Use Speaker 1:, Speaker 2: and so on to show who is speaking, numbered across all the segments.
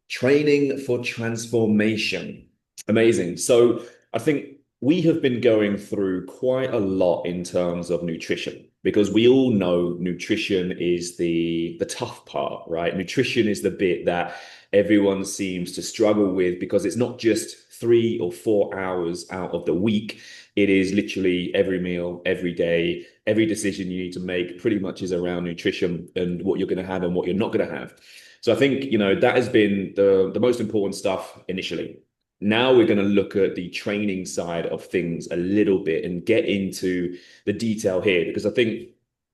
Speaker 1: Training for transformation. Amazing. So I think we have been going through quite a lot in terms of nutrition because we all know nutrition is the tough part, right? Nutrition is the bit that everyone seems to struggle with because it's not just 3 or 4 hours out of the week. It is literally every meal, every day, every decision you need to make pretty much is around nutrition and what you're going to have and what you're not going to have. So I think, that has been the most important stuff initially. Now we're going to look at the training side of things a little bit and get into the detail here because I think,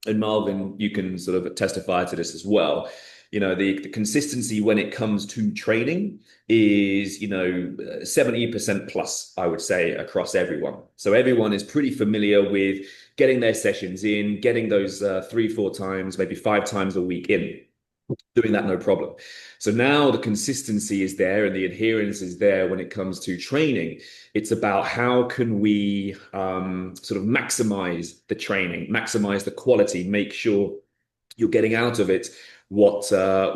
Speaker 1: and Marvin, you can sort of testify to this as well. The consistency when it comes to training is, 70% plus, I would say, across everyone. So everyone is pretty familiar with getting their sessions in, getting those 3, 4 times, maybe 5 times a week in, doing that no problem. So now the consistency is there and the adherence is there when it comes to training. It's about how can we sort of maximize the training, maximize the quality, make sure you're getting out of it what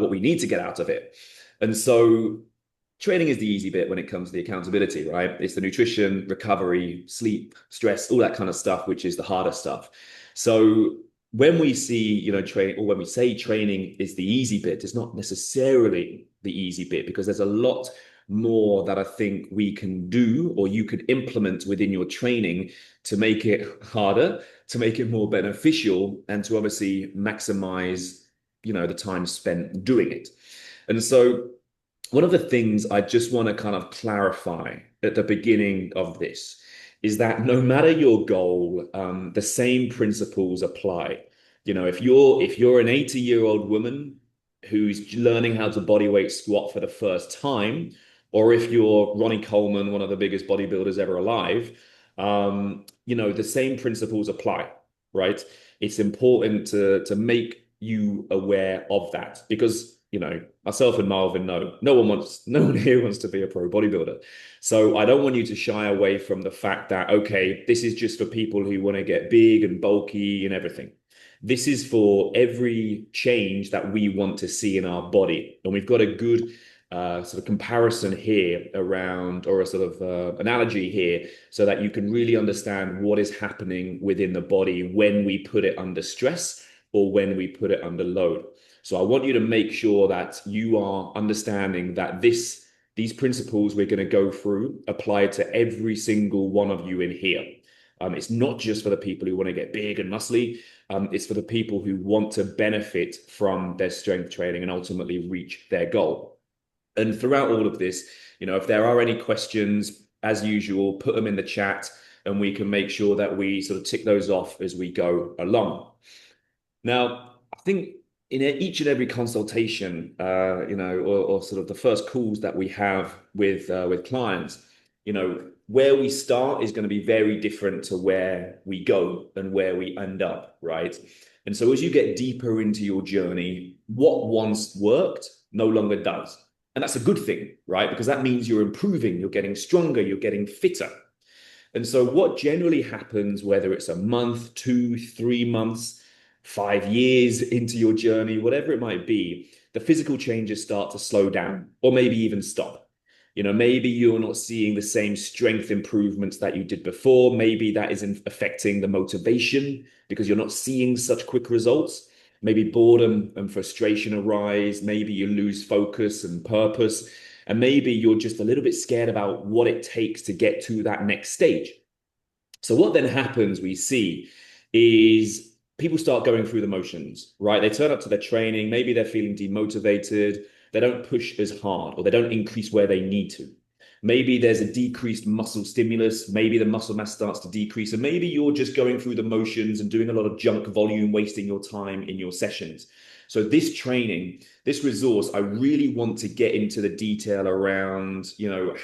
Speaker 1: we need to get out of it. And so training is the easy bit when it comes to the accountability, right? It's the nutrition, recovery, sleep, stress, all that kind of stuff, which is the harder stuff. So when we see, train, or when we say training is the easy bit, it's not necessarily the easy bit because there's a lot more that I think we can do or you could implement within your training to make it harder, to make it more beneficial, and to obviously maximize, the time spent doing it. And so one of the things I just want to kind of clarify at the beginning of this is that no matter your goal, the same principles apply. If you're an 80-year-old woman who's learning how to bodyweight squat for the first time, or if you're Ronnie Coleman, one of the biggest bodybuilders ever alive, the same principles apply, right? It's important to make you aware of that because myself and Marvin know no one here wants to be a pro bodybuilder. So I don't want you to shy away from the fact that, okay, this is just for people who want to get big and bulky and everything. This is for every change that we want to see in our body. And we've got a good sort of comparison here around, or a sort of analogy here, so that you can really understand what is happening within the body when we put it under stress or when we put it under load. So I want you to make sure that you are understanding that these principles we're going to go through apply to every single one of you in here. It's not just for the people who want to get big and muscly. It's for the people who want to benefit from their strength training and ultimately reach their goal. And throughout all of this, if there are any questions, as usual, put them in the chat and we can make sure that we sort of tick those off as we go along. Now, I think in each and every consultation, or sort of the first calls that we have with clients, where we start is going to be very different to where we go and where we end up, right? And so as you get deeper into your journey, what once worked no longer does. And that's a good thing, right? Because that means you're improving, you're getting stronger, you're getting fitter. And so what generally happens, whether it's a month, 2, 3 months, 5 years into your journey, whatever it might be, the physical changes start to slow down or maybe even stop. Maybe you're not seeing the same strength improvements that you did before. Maybe that isn't affecting the motivation because you're not seeing such quick results. Maybe boredom and frustration arise. Maybe you lose focus and purpose. And maybe you're just a little bit scared about what it takes to get to that next stage. So what then happens, we see, is people start going through the motions, right? They turn up to their training. Maybe they're feeling demotivated. They don't push as hard or they don't increase where they need to. Maybe there's a decreased muscle stimulus. Maybe the muscle mass starts to decrease. And maybe you're just going through the motions and doing a lot of junk volume, wasting your time in your sessions. So this training, this resource, I really want to get into the detail around,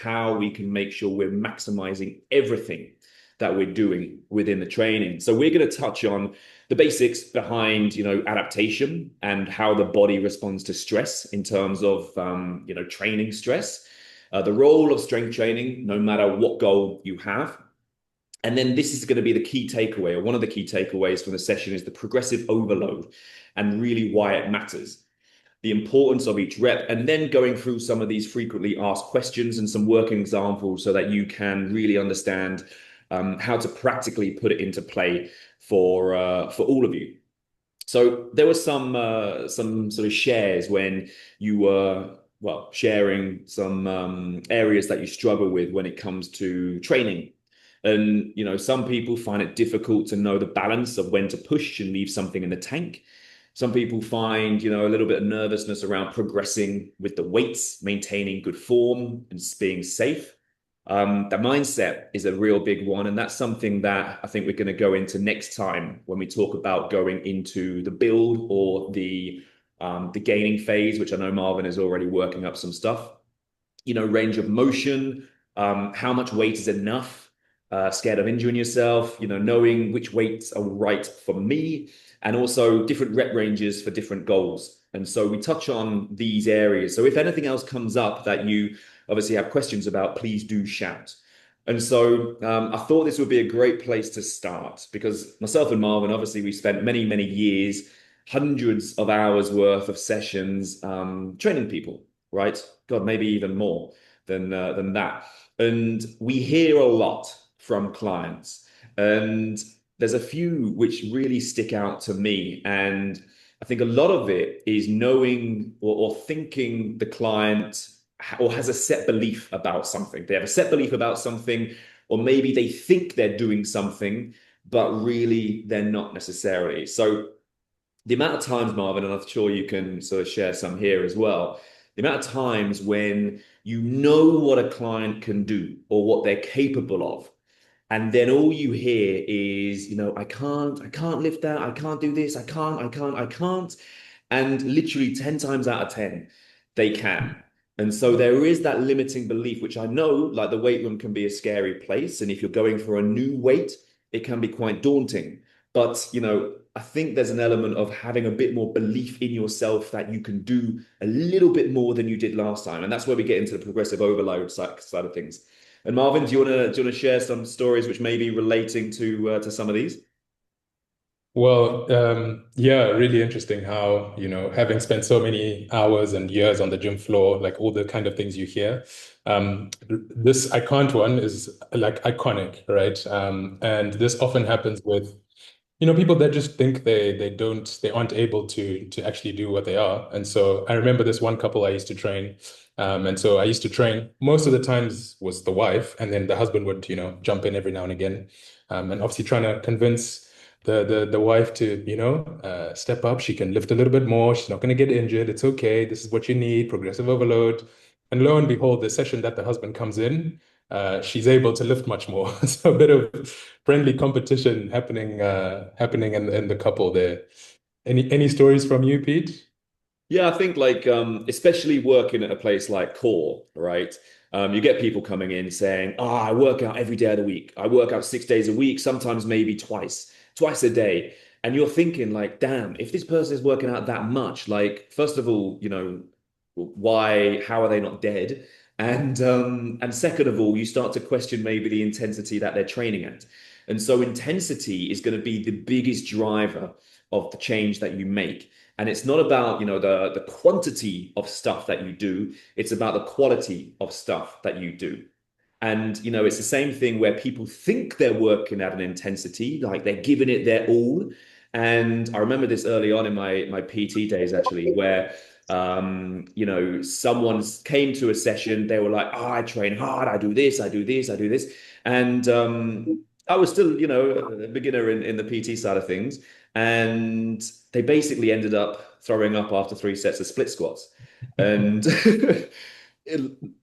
Speaker 1: how we can make sure we're maximizing everything that we're doing within the training. So we're going to touch on the basics behind, adaptation and how the body responds to stress in terms of, training stress, the role of strength training, no matter what goal you have. And then this is going to be the key takeaway, or one of the key takeaways from the session is the progressive overload and really why it matters. the importance of each rep, and then going through some of these frequently asked questions and some working examples so that you can really understand how to practically put it into play for all of you. So there were some sort of shares when you were well sharing some areas that you struggle with when it comes to training. And some people find it difficult to know the balance of when to push and leave something in the tank. Some people find, a little bit of nervousness around progressing with the weights, maintaining good form and being safe. The mindset is a real big one, and that's something that I think we're going to go into next time when we talk about going into the build or the gaining phase, which I know Marvin is already working up some stuff. Range of motion, how much weight is enough, scared of injuring yourself, knowing which weights are right for me, and also different rep ranges for different goals. And so we touch on these areas. So if anything else comes up that you obviously have questions about, please do shout. And so I thought this would be a great place to start because myself and Marvin, obviously, we spent many, many years, hundreds of hours worth of sessions training people, right? God, maybe even more than that. And we hear a lot from clients, and there's a few which really stick out to me. And I think a lot of it is knowing or thinking the client or has a set belief about something. They have a set belief about something, or maybe they think they're doing something, but really they're not necessarily. So the amount of times, Marvin, and I'm sure you can sort of share some here as well, the amount of times when you know what a client can do or what they're capable of, and then all you hear is, I can't lift that, I can't do this, I can't. And literally 10 times out of 10, they can. And so there is that limiting belief, which I know, like the weight room can be a scary place. And if you're going for a new weight, it can be quite daunting. But, I think there's an element of having a bit more belief in yourself that you can do a little bit more than you did last time. And that's where we get into the progressive overload side of things. And Marvin, do you want to share some stories which may be relating to some of these?
Speaker 2: Well, yeah, really interesting how, having spent so many hours and years on the gym floor, like all the kind of things you hear. This I can't one is like iconic, right? And this often happens with, people that just think they aren't able to actually do what they are. And so I remember this one couple I used to train. And so I used to train most of the times was the wife, and then the husband would, jump in every now and again. And obviously trying to convince the wife to, step up. She can lift a little bit more. She's not going to get injured. It's okay. This is what you need, progressive overload. And lo and behold, the session that the husband comes in, she's able to lift much more. So a bit of friendly competition happening in the couple there. Any stories from you, Pete?
Speaker 1: Yeah, I think like especially working at a place like Core, right? You get people coming in saying, I work out every day of the week. I work out 6 days a week, sometimes maybe twice a day. And you're thinking like, damn, if this person is working out that much, like, first of all, how are they not dead? And second of all, you start to question maybe the intensity that they're training at. And so intensity is going to be the biggest driver of the change that you make. And it's not about, the quantity of stuff that you do. It's about the quality of stuff that you do. And, it's the same thing where people think they're working at an intensity, like they're giving it their all. And I remember this early on in my PT days, actually, where, someone came to a session, they were like, I train hard, I do this, I do this, I do this. And I was still, a beginner in the PT side of things. And they basically ended up throwing up after 3 sets of split squats. And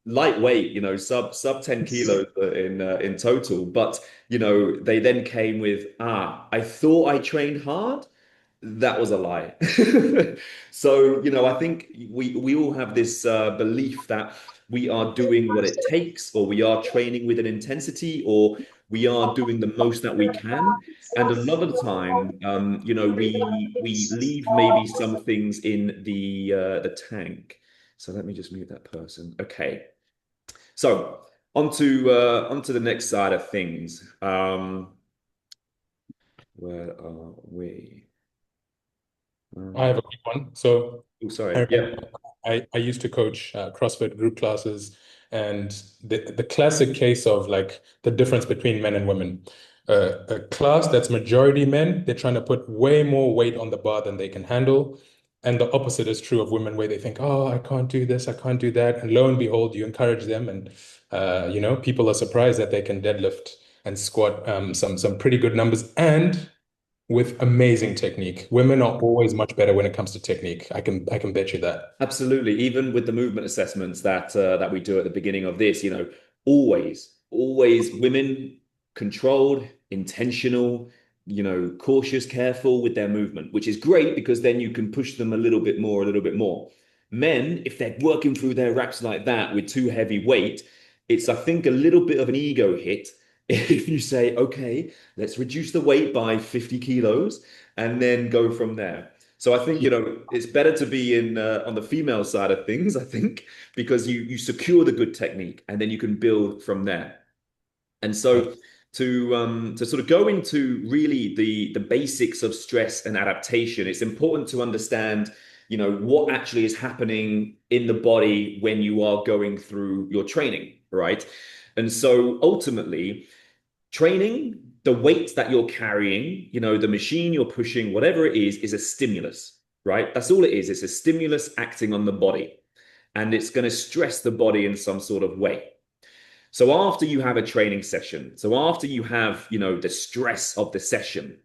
Speaker 1: lightweight, sub 10 kilos in total. But they then came with, I thought I trained hard. That was a lie. So, I think we all have this belief that we are doing what it takes, or we are training with an intensity, or we are doing the most that we can. And a lot of the time, we leave maybe some things in the tank. So let me just mute that person. Okay. So onto the next side of things. Where are we?
Speaker 2: I have a quick one. So
Speaker 1: Oh,
Speaker 2: I
Speaker 1: sorry. Yeah.
Speaker 2: remember I used to coach CrossFit group classes, and the classic case of like the difference between men and women. A class that's majority men, they're trying to put way more weight on the bar than they can handle. And the opposite is true of women, where they think, oh, I can't do this, I can't do that. And lo and behold, you encourage them, and people are surprised that they can deadlift and squat some pretty good numbers. And with amazing technique. Women are always much better when it comes to technique. I can bet you that.
Speaker 1: Absolutely. Even with the movement assessments that we do at the beginning of this, always women controlled, intentional, cautious, careful with their movement, which is great because then you can push them a little bit more, a little bit more. Men, if they're working through their reps like that with too heavy weight, it's, I think, a little bit of an ego hit if you say, okay, let's reduce the weight by 50 kilos and then go from there. So I think, it's better to be in on the female side of things, I think, because you secure the good technique and then you can build from there. And so to sort of go into really the basics of stress and adaptation, it's important to understand, what actually is happening in the body when you are going through your training, right? And so ultimately, training, the weight that you're carrying, the machine you're pushing, whatever it is a stimulus, right? That's all it is. It's a stimulus acting on the body, and it's going to stress the body in some sort of way. So after you have a training session, so after you have, the stress of the session,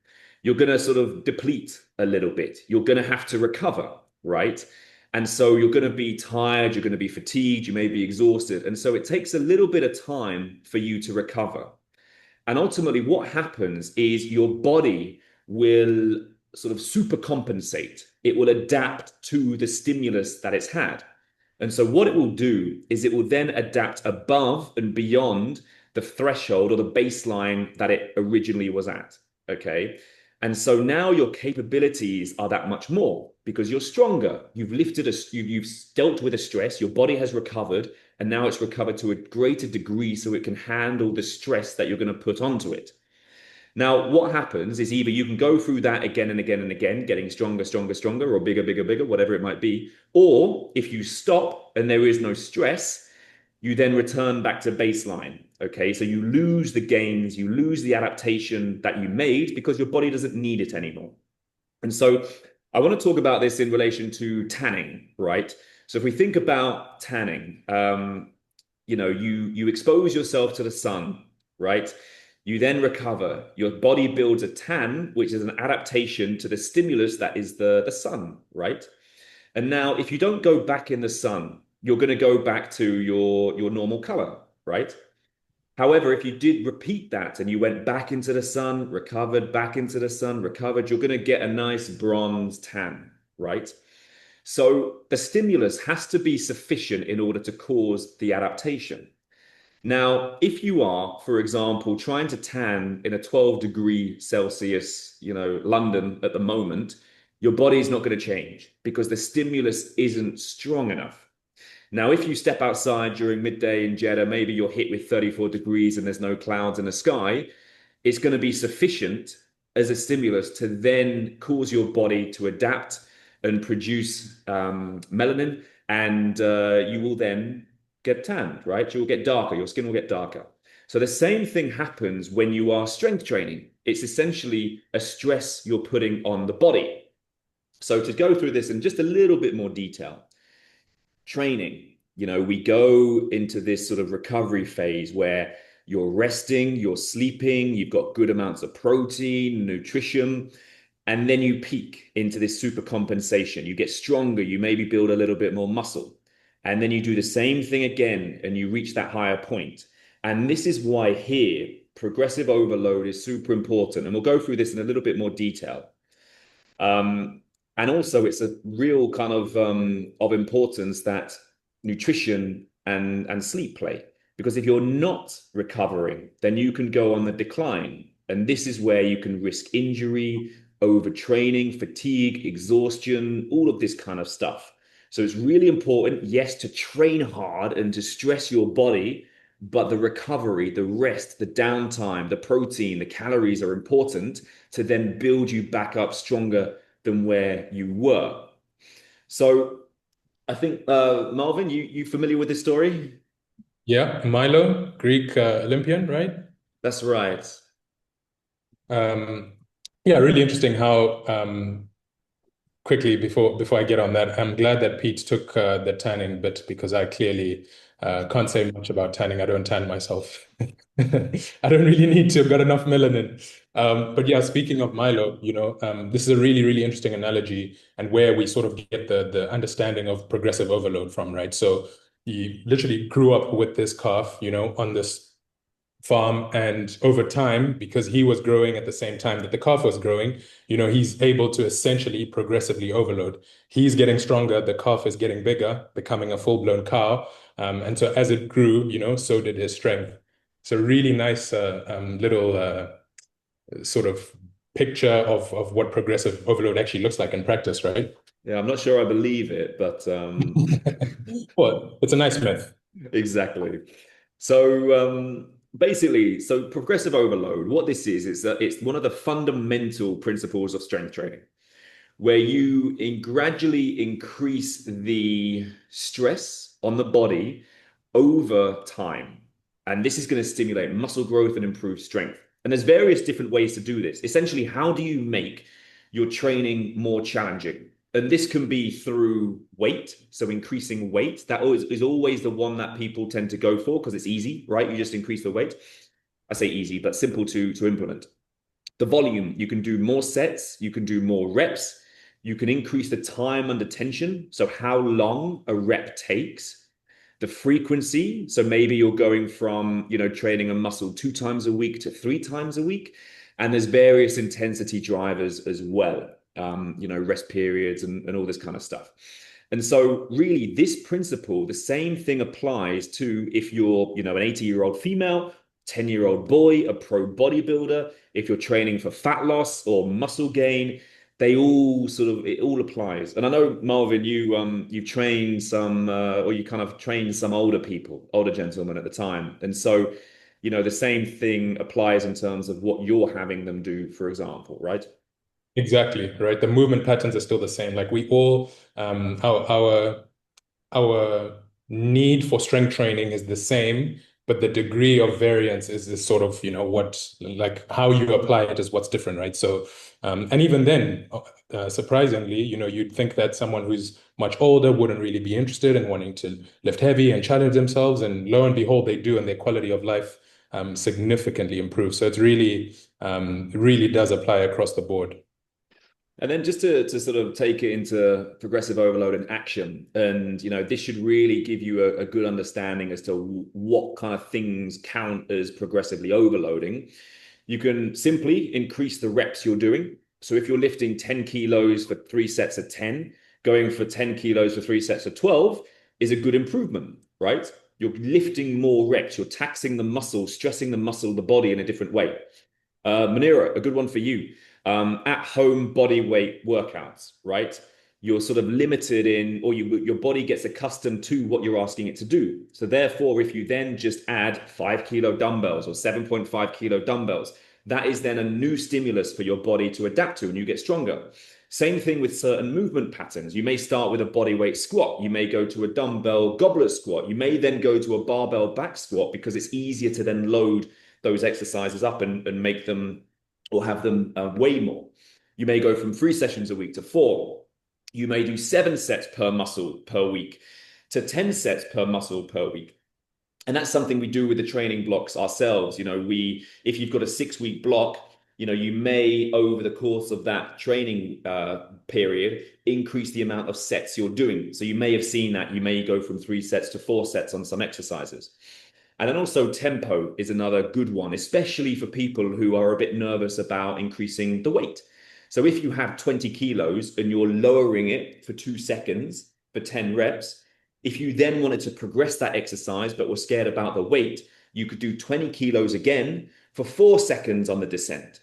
Speaker 1: you're going to sort of deplete a little bit. You're going to have to recover, right? And so you're going to be tired, you're going to be fatigued, you may be exhausted. And so it takes a little bit of time for you to recover. And ultimately, what happens is your body will sort of super compensate. It will adapt to the stimulus that it's had. And so, what it will do is it will then adapt above and beyond the threshold or the baseline that it originally was at. Okay. And so now your capabilities are that much more because you're stronger. You've lifted you've dealt with a stress, your body has recovered, and now it's recovered to a greater degree so it can handle the stress that you're going to put onto it. Now, what happens is either you can go through that again and again and again, getting stronger, stronger, stronger, or bigger, bigger, bigger, whatever it might be. Or if you stop and there is no stress, you then return back to baseline. Okay, so you lose the gains, you lose the adaptation that you made because your body doesn't need it anymore. And so I want to talk about this in relation to tanning, right? So if we think about tanning, you expose yourself to the sun, right? You then recover. Your body builds a tan, which is an adaptation to the stimulus that is the sun, right? And now, if you don't go back in the sun, you're going to go back to your normal color, right? However, if you did repeat that and you went back into the sun, recovered, back into the sun, recovered, you're going to get a nice bronze tan, right? So the stimulus has to be sufficient in order to cause the adaptation. Now, if you are, for example, trying to tan in a 12-degree Celsius, London at the moment, your body's not going to change because the stimulus isn't strong enough. Now, if you step outside during midday in Jeddah, maybe you're hit with 34 degrees and there's no clouds in the sky, it's going to be sufficient as a stimulus to then cause your body to adapt and produce melanin, and you will then get tanned, right? You will get darker, your skin will get darker. So the same thing happens when you are strength training. It's essentially a stress you're putting on the body. So to go through this in just a little bit more detail, training, we go into this sort of recovery phase where you're resting, you're sleeping, you've got good amounts of protein, nutrition, and then you peak into this super compensation. You get stronger, you maybe build a little bit more muscle. And then you do the same thing again and you reach that higher point. And this is why here, progressive overload is super important. And we'll go through this in a little bit more detail. And also, it's a real kind of importance that nutrition and sleep play. Because if you're not recovering, then you can go on the decline. And this is where you can risk injury, overtraining, fatigue, exhaustion, all of this kind of stuff. So it's really important, yes, to train hard and to stress your body, but the recovery, the rest, the downtime, the protein, the calories are important to then build you back up stronger than where you were. So I think Marvin, you familiar with this story?
Speaker 2: Yeah, Milo, Greek Olympian, right?
Speaker 1: That's right.
Speaker 2: Um, yeah, really interesting how quickly before I get on that, I'm glad that Pete took the tanning bit because I clearly can't say much about tanning. I don't tan myself. I don't really need to. I've got enough melanin. But yeah, speaking of Milo, this is a really, really interesting analogy and where we sort of get the understanding of progressive overload from, right? So he literally grew up with this calf, on this farm, and over time, because he was growing at the same time that the calf was growing, he's able to essentially progressively overload. He's getting stronger, the calf is getting bigger, becoming a full-blown cow. And so as it grew, so did his strength. So really nice little sort of picture of what progressive overload actually looks like in practice, right?
Speaker 1: Yeah, I'm not sure I believe it, but
Speaker 2: Well, it's a nice myth.
Speaker 1: exactly. So basically, so progressive overload, what this is that it's one of the fundamental principles of strength training, where you gradually increase the stress on the body over time. And this is going to stimulate muscle growth and improve strength. And there's various different ways to do this. Essentially, how do you make your training more challenging? And this can be through weight, so increasing weight. That is always the one that people tend to go for because it's easy, right? You just increase the weight. I say easy, but simple to implement. The volume, you can do more sets, you can do more reps, you can increase the time under tension, so how long a rep takes. The frequency, so maybe you're going from, training a muscle 2 times a week to 3 times a week. And there's various intensity drivers as well, rest periods and all this kind of stuff. And so really this principle, the same thing applies to if you're, an 80-year-old female, 10-year-old boy, a pro bodybuilder, if you're training for fat loss or muscle gain, it all applies. And I know, Marvin, you've trained some or you kind of trained some older people, older gentlemen at the time. And so, the same thing applies in terms of what you're having them do, for example, right?
Speaker 2: Exactly, right. The movement patterns are still the same. Like we all, our need for strength training is the same, but the degree of variance is sort of, like how you apply it is what's different, right? So, and even then, surprisingly, you'd think that someone who's much older wouldn't really be interested in wanting to lift heavy and challenge themselves, and lo and behold, they do, and their quality of life significantly improves. So it's really, it really does apply across the board.
Speaker 1: And then just to sort of take it into progressive overload and action, and this should really give you a good understanding as to what kind of things count as progressively overloading. You can simply increase the reps you're doing. So if you're lifting 10 kilos for 3 sets of 10, going for 10 kilos for 3 sets of 12 is a good improvement, right? You're lifting more reps, you're taxing the muscle, stressing the muscle, the body in a different way. Manira, a good one for you. At home body weight workouts, right? You're sort of limited in, or your body gets accustomed to what you're asking it to do. So therefore, if you then just add 5 kilo dumbbells or 7.5 kilo dumbbells, that is then a new stimulus for your body to adapt to, and you get stronger. Same thing with certain movement patterns. You may start with a body weight squat. You may go to a dumbbell goblet squat. You may then go to a barbell back squat because it's easier to then load those exercises up and make them or have them weigh more. You may go from 3 sessions a week to 4. You may do 7 sets per muscle per week to 10 sets per muscle per week. And that's something we do with the training blocks ourselves. If you've got a 6-week block, you may, over the course of that training period, increase the amount of sets you're doing. So you may have seen that you may go from 3 sets to 4 sets on some exercises. And then also tempo is another good one, especially for people who are a bit nervous about increasing the weight. So if you have 20 kilos and you're lowering it for 2 seconds for 10 reps, if you then wanted to progress that exercise but were scared about the weight, you could do 20 kilos again for 4 seconds on the descent.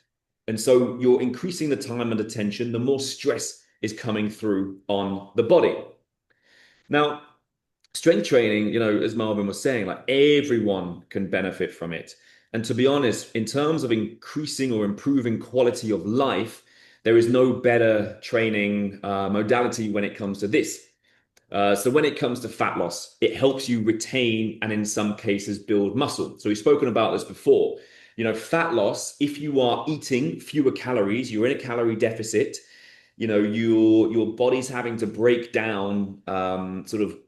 Speaker 1: And so you're increasing the time under tension, the more stress is coming through on the body. Now, strength training, as Marvin was saying, like everyone can benefit from it. And to be honest, in terms of increasing or improving quality of life, There is no better training modality when it comes to this. So when it comes to fat loss, it helps you retain and in some cases build muscle. So we've spoken about this before. Fat loss, if you are eating fewer calories, you're in a calorie deficit, your body's having to break down sort of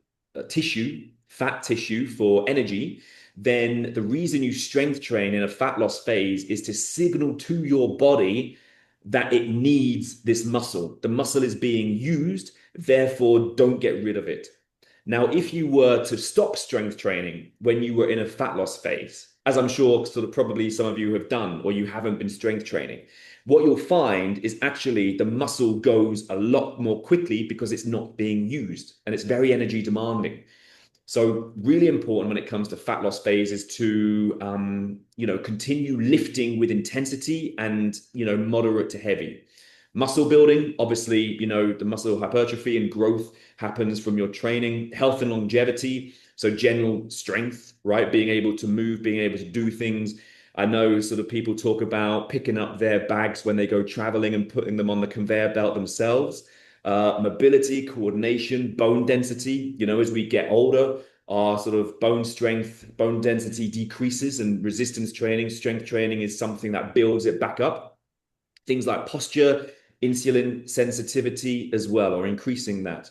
Speaker 1: fat tissue for energy, then the reason you strength train in a fat loss phase is to signal to your body that it needs this muscle. The muscle is being used, therefore don't get rid of it. Now, if you were to stop strength training when you were in a fat loss phase, as I'm sure sort of probably some of you have done, or you haven't been strength training, what you'll find is actually the muscle goes a lot more quickly because it's not being used and it's very energy demanding. So really important when it comes to fat loss phase is to, continue lifting with intensity and, moderate to heavy. Muscle building, obviously, the muscle hypertrophy and growth happens from your training. Health and longevity, so general strength, right? Being able to move, being able to do things. I know sort of people talk about picking up their bags when they go traveling and putting them on the conveyor belt themselves. Mobility, coordination, bone density. As we get older, our sort of bone strength, bone density decreases, and resistance training, strength training is something that builds it back up. Things like posture, insulin sensitivity as well, or increasing that.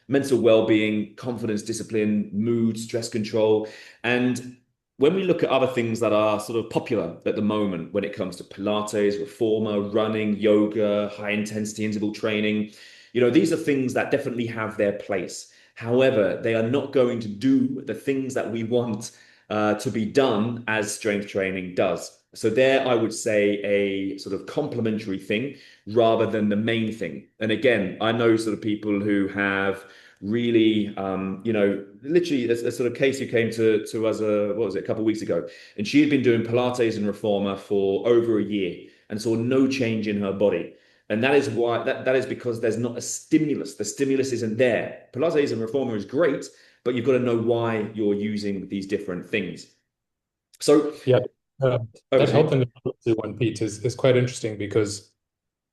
Speaker 1: Mental well-being, confidence, discipline, mood, stress control. And when we look at other things that are sort of popular at the moment, when it comes to Pilates, reformer, running, yoga, high intensity interval training, these are things that definitely have their place. However, they are not going to do the things that we want to be done as strength training does. So there, I would say a sort of complementary thing rather than the main thing. And again, I know sort of people who have really, literally a sort of case who came to us, what was it, a couple of weeks ago, and she had been doing Pilates and reformer for over a year and saw no change in her body. And that is why that is because there's not a stimulus. The stimulus isn't there. Pilates and reformer is great, but you've got to know why you're using these different things. So
Speaker 2: Yeah, uh,
Speaker 1: over
Speaker 2: that
Speaker 1: to
Speaker 2: health
Speaker 1: you.
Speaker 2: and longevity one, Pete, is quite interesting because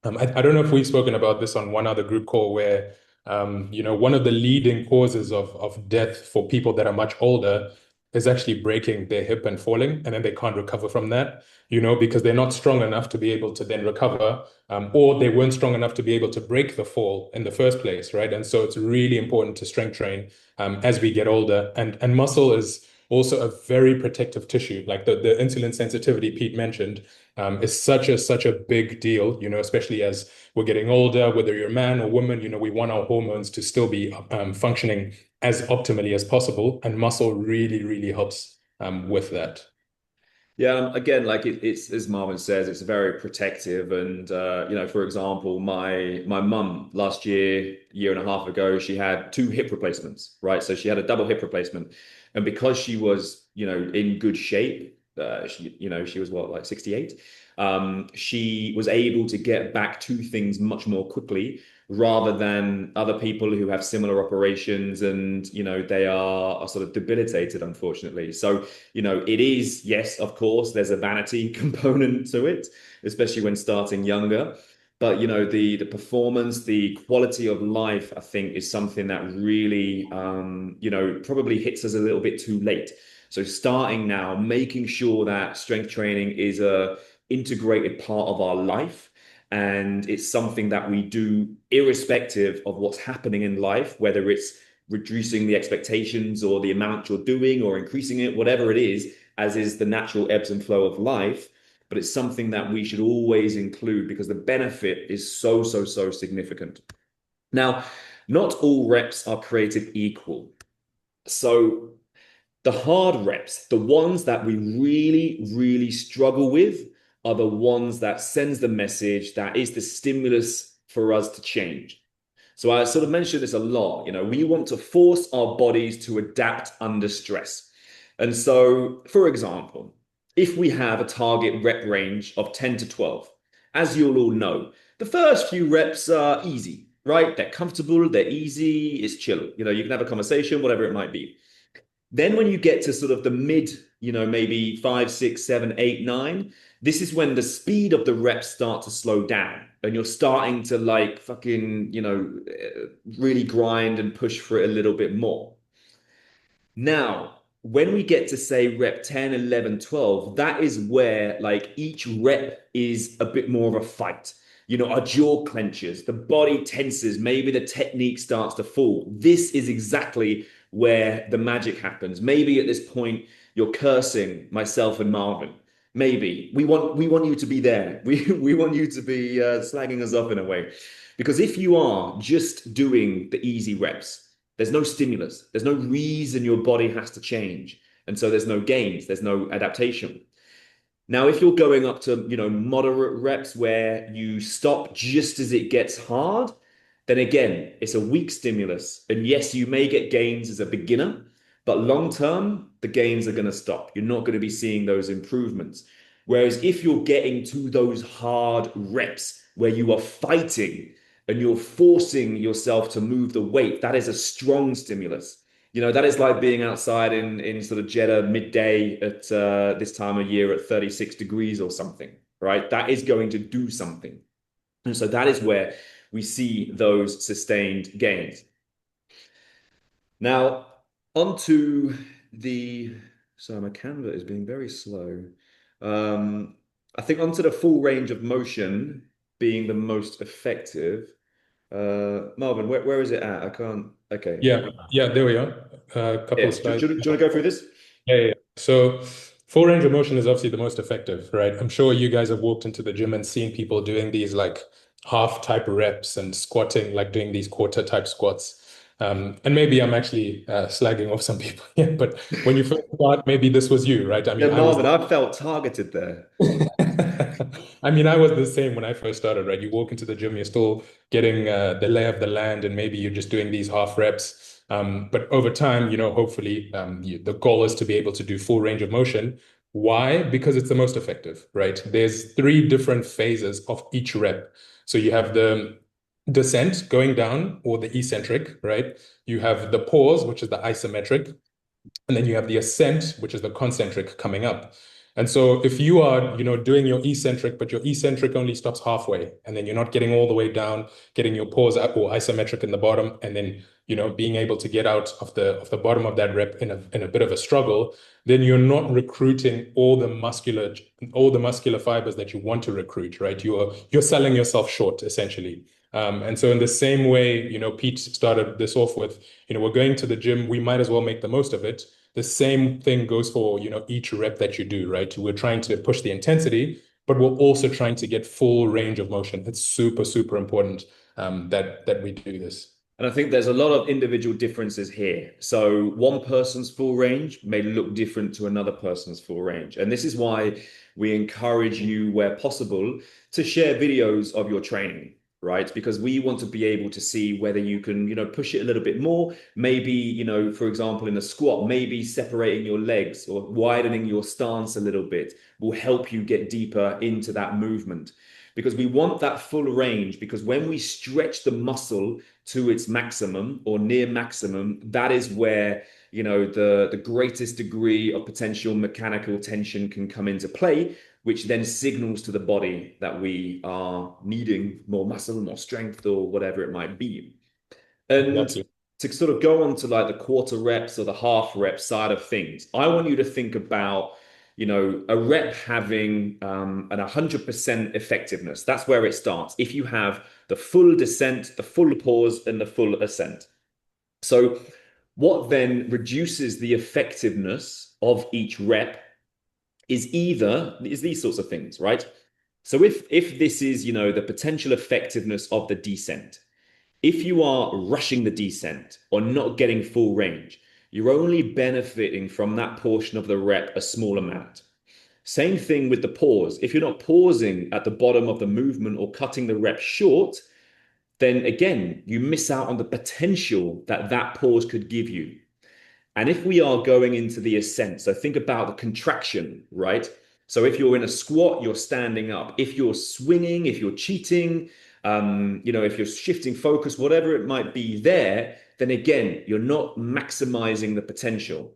Speaker 2: I don't know if we've spoken about this on one other group call where, one of the leading causes of death for people that are much older is actually breaking their hip and falling, and then they can't recover from that, because they're not strong enough to be able to then recover, or they weren't strong enough to be able to break the fall in the first place, right? And so it's really important to strength train as we get older. And muscle is also a very protective tissue, like the insulin sensitivity Pete mentioned is such a big deal, especially as we're getting older, whether you're a man or woman, we want our hormones to still be functioning as optimally as possible. And muscle really, really helps with that.
Speaker 1: Yeah, again, like it's as Marvin says, it's very protective. And for example, my mum last year and a half ago, she had two hip replacements, right? So she had a double hip replacement, and because she was, in good shape, she was what, like 68. She was able to get back to things much more quickly rather than other people who have similar operations and they are sort of debilitated, unfortunately. So it is, yes, of course, there's a vanity component to it, especially when starting younger. But the performance, the quality of life, I think, is something that really probably hits us a little bit too late. So starting now, making sure that strength training is a integrated part of our life, and it's something that we do irrespective of what's happening in life, whether it's reducing the expectations or the amount you're doing or increasing it, whatever it is, as is the natural ebbs and flow of life. But it's something that we should always include because the benefit is so, so, so significant. Now, not all reps are created equal. So the hard reps, the ones that we really, really struggle with, are the ones that sends the message that is the stimulus for us to change. So I sort of mentioned this a lot. We want to force our bodies to adapt under stress. And so, for example, if we have a target rep range of 10 to 12, as you'll all know, the first few reps are easy, right? They're comfortable, they're easy, it's chill. You can have a conversation, whatever it might be. Then when you get to sort of the mid, maybe 5, 6, 7, 8, 9, this is when the speed of the reps start to slow down and you're starting to like fucking, really grind and push for it a little bit more. Now, when we get to say rep 10, 11, 12, that is where like each rep is a bit more of a fight. Our jaw clenches, the body tenses, maybe the technique starts to fall. This is exactly where the magic happens. Maybe at this point you're cursing myself and Marvin. Maybe we want you to be there. We want you to be slagging us off in a way, because if you are just doing the easy reps, there's no stimulus. There's no reason your body has to change. And so there's no gains, there's no adaptation. Now, if you're going up to, moderate reps where you stop just as it gets hard, then again, it's a weak stimulus. And yes, you may get gains as a beginner, but long term, the gains are going to stop. You're not going to be seeing those improvements. Whereas if you're getting to those hard reps where you are fighting and you're forcing yourself to move the weight, that is a strong stimulus. That is like being outside in sort of Jeddah midday at this time of year at 36 degrees or something, right? That is going to do something. And so that is where we see those sustained gains. Now, onto sorry, my Canva is being very slow. I think onto the full range of motion being the most effective. Marvin, where is it at? I can't. Okay.
Speaker 2: Yeah, there we are. A couple of
Speaker 1: Do
Speaker 2: slides.
Speaker 1: you want to go through this?
Speaker 2: Yeah. So full range of motion is obviously the most effective, right? I'm sure you guys have walked into the gym and seen people doing these like half type reps and squatting, like doing these quarter type squats. And maybe I'm actually slagging off some people here, but when you first start, maybe this was you, right? I mean,
Speaker 1: Yeah, Marvin, I felt targeted there.
Speaker 2: I mean, I was the same when I first started, right? You walk into the gym, you're still getting the lay of the land, and maybe you're just doing these half reps. But over time, hopefully, the goal is to be able to do full range of motion. Why? Because it's the most effective, right? There's 3 different phases of each rep. So you have the descent going down, or the eccentric, right? You have the pause, which is the isometric, and then you have the ascent, which is the concentric coming up. And so if you are, doing your eccentric, but your eccentric only stops halfway, and then you're not getting all the way down, getting your pause up or isometric in the bottom, and then, being able to get out of the bottom of that rep in a bit of a struggle, then you're not recruiting all the muscular fibers that you want to recruit, right? You're selling yourself short, essentially. And so in the same way, Pete started this off with, we're going to the gym, we might as well make the most of it. The same thing goes for, each rep that you do, right? We're trying to push the intensity, but we're also trying to get full range of motion. It's super, super important that we do this.
Speaker 1: And I think there's a lot of individual differences here. So one person's full range may look different to another person's full range. And this is why we encourage you, where possible, to share videos of your training, right? Because we want to be able to see whether you can, push it a little bit more. Maybe, for example, in a squat, maybe separating your legs or widening your stance a little bit will help you get deeper into that movement. Because we want that full range, because when we stretch the muscle to its maximum or near maximum, that is where, the greatest degree of potential mechanical tension can come into play, which then signals to the body that we are needing more muscle, more strength, or whatever it might be. And to sort of go on to like the quarter reps or the half rep side of things, I want you to think about, a rep having an 100% effectiveness. That's where it starts. If you have the full descent, the full pause, and the full ascent. So what then reduces the effectiveness of each rep is these sorts of things, right? So if this is, the potential effectiveness of the descent, if you are rushing the descent or not getting full range, you're only benefiting from that portion of the rep a small amount. Same thing with the pause. If you're not pausing at the bottom of the movement or cutting the rep short, then again, you miss out on the potential that pause could give you. And if we are going into the ascent, so think about the contraction, right? So if you're in a squat, you're standing up. If you're swinging, if you're cheating, if you're shifting focus, whatever it might be there, then again, you're not maximizing the potential.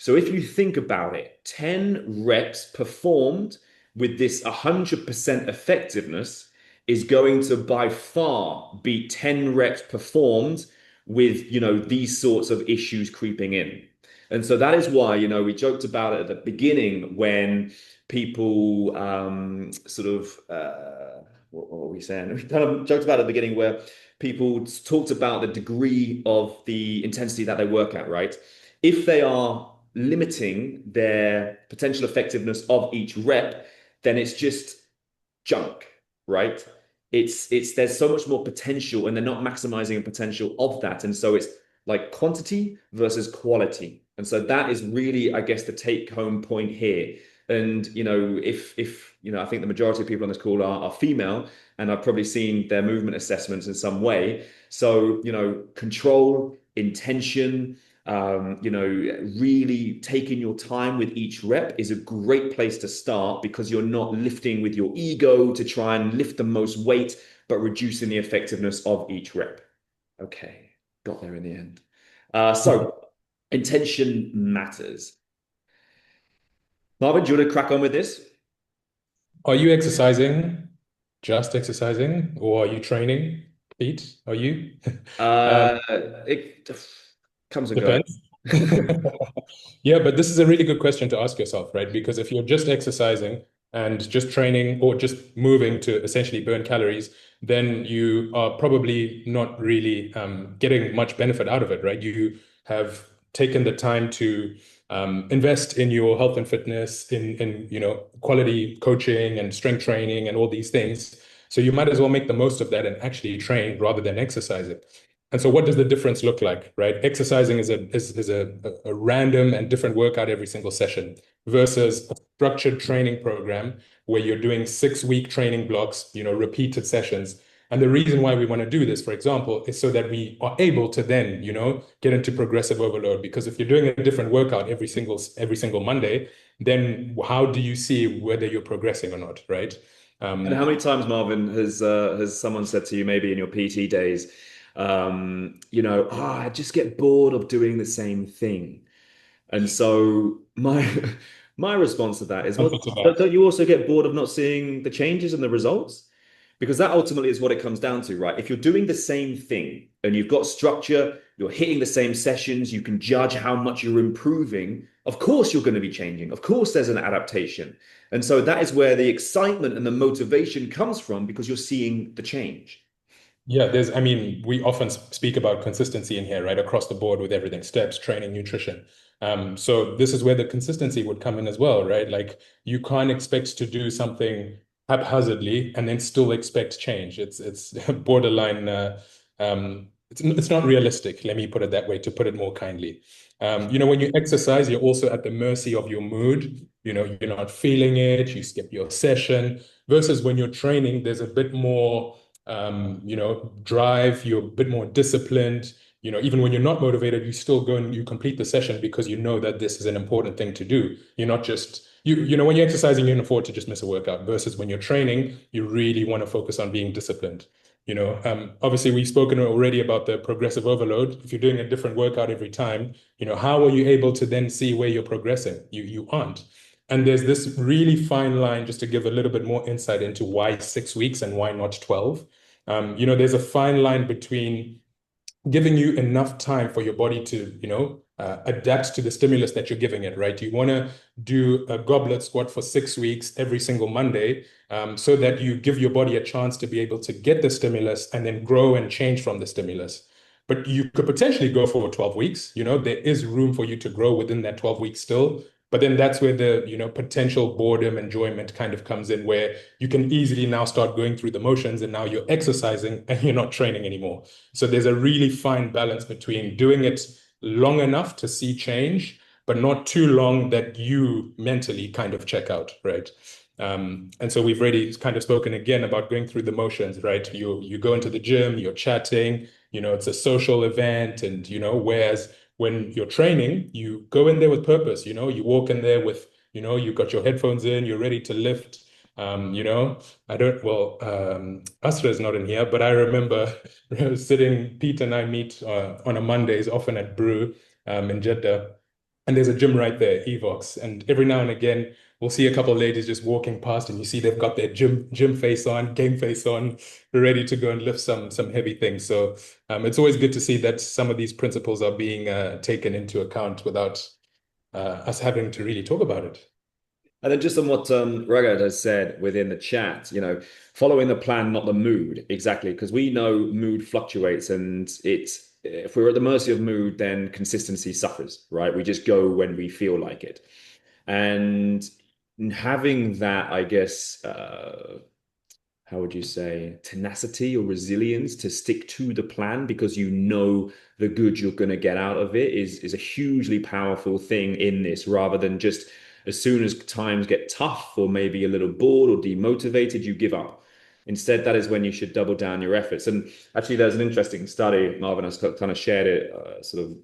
Speaker 1: So if you think about it, 10 reps performed with this 100% effectiveness is going to by far beat 10 reps performed with, these sorts of issues creeping in. And so that is why, we joked about it at the beginning when people sort of what were we saying? We kind of joked about at the beginning where people talked about the degree of the intensity that they work at, right? If they are limiting their potential effectiveness of each rep, then it's just junk, right? It's there's so much more potential and they're not maximizing the potential of that. And so it's like quantity versus quality. And so that is really, I guess, the take home point here. And if I think the majority of people on this call are female, and I've probably seen their movement assessments in some way. So, control, intention, really taking your time with each rep is a great place to start because you're not lifting with your ego to try and lift the most weight, but reducing the effectiveness of each rep. Okay, got there in the end. So intention matters. Marvin, do you want to crack on with this?
Speaker 2: Are you exercising, just exercising, or are you training, Pete? Are you? Um,
Speaker 1: It comes and goes.
Speaker 2: Depends. Yeah, but this is a really good question to ask yourself, right? Because if you're just exercising and just training or just moving to essentially burn calories, then you are probably not really getting much benefit out of it, right? You have taken the time to invest in your health and fitness, in quality coaching and strength training and all these things. So you might as well make the most of that and actually train rather than exercising. And so what does the difference look like, right? Exercising is a random and different workout every single session versus a structured training program where you're doing 6-week training blocks, repeated sessions. And the reason why we want to do this, for example, is so that we are able to then, get into progressive overload. Because if you're doing a different workout every single Monday, then how do you see whether you're progressing or not, right?
Speaker 1: And how many times, Marvin, has someone said to you, maybe in your PT days, I just get bored of doing the same thing. And so my my response to that is, well, don't you also get bored of not seeing the changes and the results? Because that ultimately is what it comes down to, right? If you're doing the same thing and you've got structure, you're hitting the same sessions, you can judge how much you're improving. Of course, you're going to be changing. Of course, there's an adaptation. And so that is where the excitement and the motivation comes from because you're seeing the change.
Speaker 2: Yeah, we often speak about consistency in here, right? Across the board with everything, steps, training, nutrition. So this is where the consistency would come in as well, right? Like you can't expect to do something haphazardly and then still expect change. It's borderline. It's not realistic. Let me put it that way, to put it more kindly. When you exercise, you're also at the mercy of your mood. You're not feeling it. You skip your session. Versus when you're training, there's a bit more drive, you're a bit more disciplined. Even when you're not motivated, you still go and you complete the session because you know that this is an important thing to do. You're not just, when you're exercising, you can afford to just miss a workout versus when you're training, you really want to focus on being disciplined. Obviously we've spoken already about the progressive overload. If you're doing a different workout every time, how are you able to then see where you're progressing? You aren't. And there's this really fine line, just to give a little bit more insight into why 6 weeks and why not 12. There's a fine line between giving you enough time for your body to, adapt to the stimulus that you're giving it, right? You want to do a goblet squat for 6 weeks every single Monday, so that you give your body a chance to be able to get the stimulus and then grow and change from the stimulus. But you could potentially go for 12 weeks. There is room for you to grow within that 12 weeks still. But then that's where the potential boredom, enjoyment kind of comes in, where you can easily now start going through the motions and now you're exercising and you're not training anymore. So there's a really fine balance between doing it long enough to see change, but not too long that you mentally kind of check out, right? And so we've already kind of spoken again about going through the motions, right? You go into the gym, you're chatting, it's a social event, and whereas when you're training, you go in there with purpose, you walk in there with, you've got your headphones in, you're ready to lift. Asra is not in here, but I remember Pete and I meet on a Mondays, often at Brew in Jeddah. and there's a gym right there, Evox. And every now and again, we'll see a couple of ladies just walking past, and you see they've got their gym face on, game face on, ready to go and lift some heavy things. So it's always good to see that some of these principles are being taken into account without us having to really talk about it.
Speaker 1: And then just on what Ragad has said within the chat, following the plan, not the mood, exactly, because we know mood fluctuates, and if we're at the mercy of mood, then consistency suffers, right? We just go when we feel like it. And having that, I guess, how would you say, tenacity or resilience to stick to the plan because you know the good you're going to get out of it is a hugely powerful thing in this, rather than just as soon as times get tough or maybe a little bored or demotivated, you give up. Instead, that is when you should double down your efforts. And actually, there's an interesting study, Marvin has kind of shared it sort of,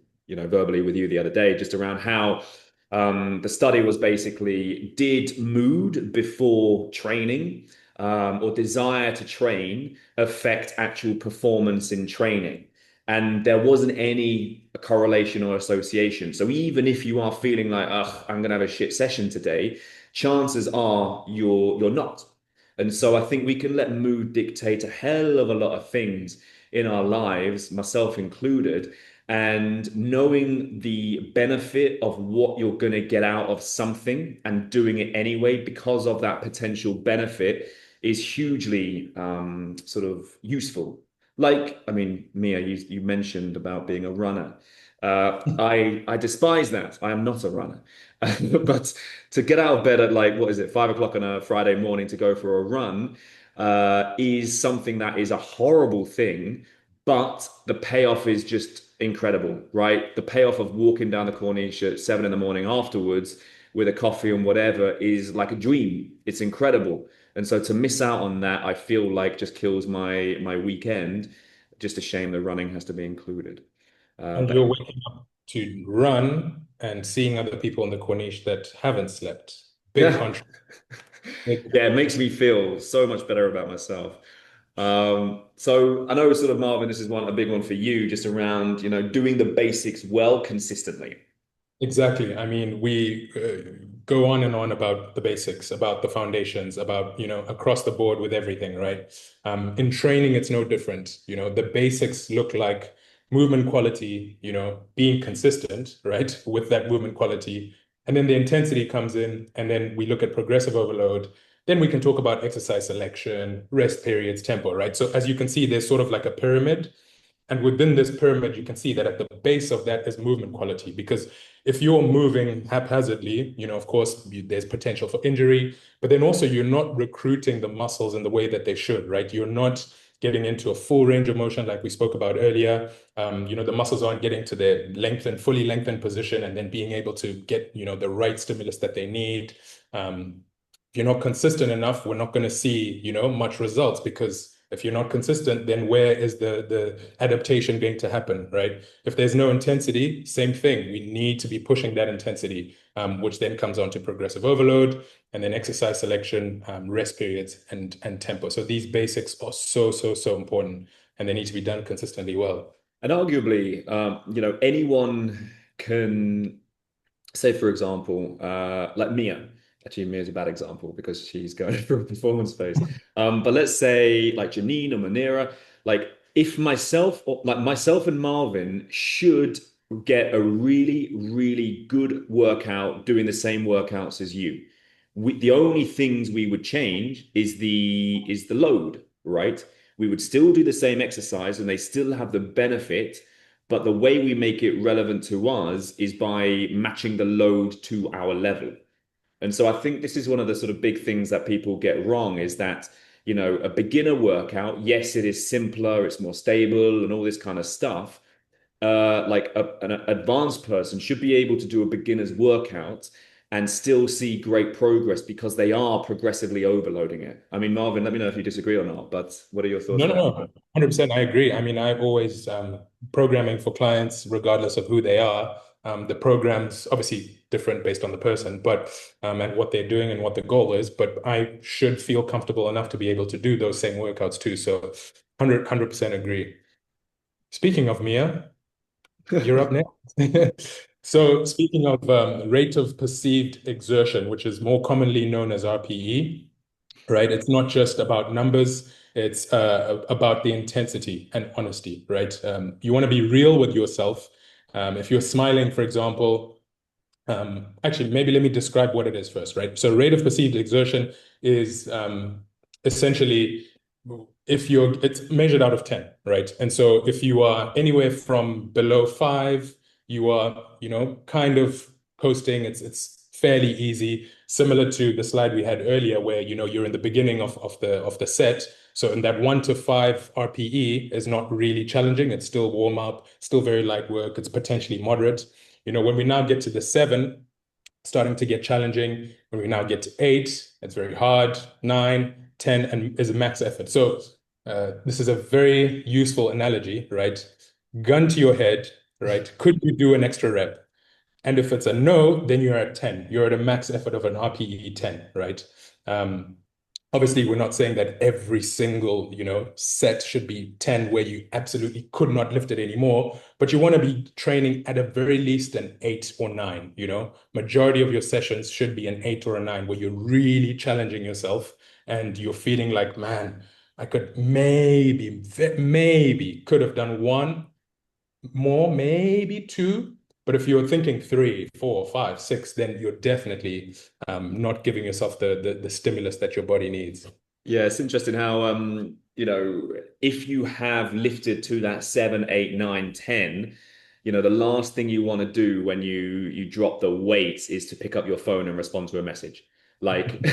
Speaker 1: verbally with you the other day, just around how the study was basically, did mood before training or desire to train affect actual performance in training? And there wasn't any correlation or association. So even if you are feeling like, ugh, I'm gonna have a shit session today, chances are you're not. And so I think we can let mood dictate a hell of a lot of things in our lives, myself included. And knowing the benefit of what you're going to get out of something and doing it anyway because of that potential benefit is hugely sort of useful. Like, I mean, Mia, you mentioned about being a runner. I despise that. I am not a runner. But to get out of bed at, like, what is it, 5 o'clock on a Friday morning to go for a run is something that is a horrible thing, but the payoff is just incredible, right? The payoff of walking down the Corniche at 7 in the morning afterwards with a coffee and whatever is like a dream. It's incredible. And so to miss out on that, I feel like just kills my weekend. Just a shame the running has to be included.
Speaker 2: And
Speaker 1: But
Speaker 2: you're waking up to run and seeing other people in the Corniche that haven't slept. Big
Speaker 1: yeah,
Speaker 2: contrast.
Speaker 1: yeah, it makes me feel so much better about myself. So I know sort of Marvin, this is a big one for you, just around, doing the basics well consistently.
Speaker 2: Exactly. I mean, we go on and on about the basics, about the foundations, about, across the board with everything, right? In training, it's no different. The basics look like movement quality, being consistent, right, with that movement quality. And then the intensity comes in, and then we look at progressive overload. Then we can talk about exercise selection, rest periods, tempo, right? So as you can see, there's sort of like a pyramid. And within this pyramid, you can see that at the base of that is movement quality. Because if you're moving haphazardly, of course, there's potential for injury, but then also you're not recruiting the muscles in the way that they should, right? You're not getting into a full range of motion like we spoke about earlier. The muscles aren't getting to their lengthened, fully lengthened position and then being able to get, the right stimulus that they need. If you're not consistent enough, we're not going to see, much results, because if you're not consistent, then where is the adaptation going to happen, right? If there's no intensity, same thing. We need to be pushing that intensity, which then comes on to progressive overload, and then exercise selection, rest periods, and tempo. So these basics are so, so, so important, and they need to be done consistently well.
Speaker 1: And arguably, anyone can say, for example, like Mia. Actually, Mia's a bad example because she's going through a performance phase. But let's say like Janine or Manira, like if myself and Marvin should get a really, really good workout doing the same workouts as you. The only things we would change is the load, right? We would still do the same exercise and they still have the benefit, but the way we make it relevant to us is by matching the load to our level. And so I think this is one of the sort of big things that people get wrong is that, a beginner workout, yes, it is simpler, it's more stable and all this kind of stuff. Like an advanced person should be able to do a beginner's workout and still see great progress because they are progressively overloading it. I mean, Marvin, let me know if you disagree or not, but what are your thoughts
Speaker 2: No, no,
Speaker 1: there?
Speaker 2: no, 100%. I agree. I mean, I've always programming for clients, regardless of who they are. The program's obviously different based on the person, but and what they're doing and what the goal is. But I should feel comfortable enough to be able to do those same workouts too. So 100% agree. Speaking of Mia, you're up next. So speaking of rate of perceived exertion, which is more commonly known as RPE, right? It's not just about numbers, it's about the intensity and honesty, right? You want to be real with yourself. If you're smiling, for example, actually, maybe let me describe what it is first, right? So rate of perceived exertion is essentially if you're it's measured out of 10, right? And so if you are anywhere from below 5, you are, kind of coasting. It's fairly easy, similar to the slide we had earlier, where you're in the beginning of the set. So in that 1 to 5 RPE is not really challenging. It's still warm up, still very light work. It's potentially moderate. When we now get to the 7, starting to get challenging. When we now get to 8, it's very hard. 9, 10, and is a max effort. So this is a very useful analogy, right? Gun to your head, right? Could you do an extra rep? And if it's a no, then you're at 10. You're at a max effort of an RPE 10, right? Um, Obviously, we're not saying that every single, set should be 10 where you absolutely could not lift it anymore, but you want to be training at a very least an 8 or 9. Majority of your sessions should be an 8 or a 9 where you're really challenging yourself and you're feeling like, man, I could maybe could have done one more, maybe two. But if you're thinking 3, 4, 5, 6, then you're definitely not giving yourself the stimulus that your body needs.
Speaker 1: Yeah, it's interesting how if you have lifted to that 7, 8, 9, 10, the last thing you want to do when you drop the weights is to pick up your phone and respond to a message. Like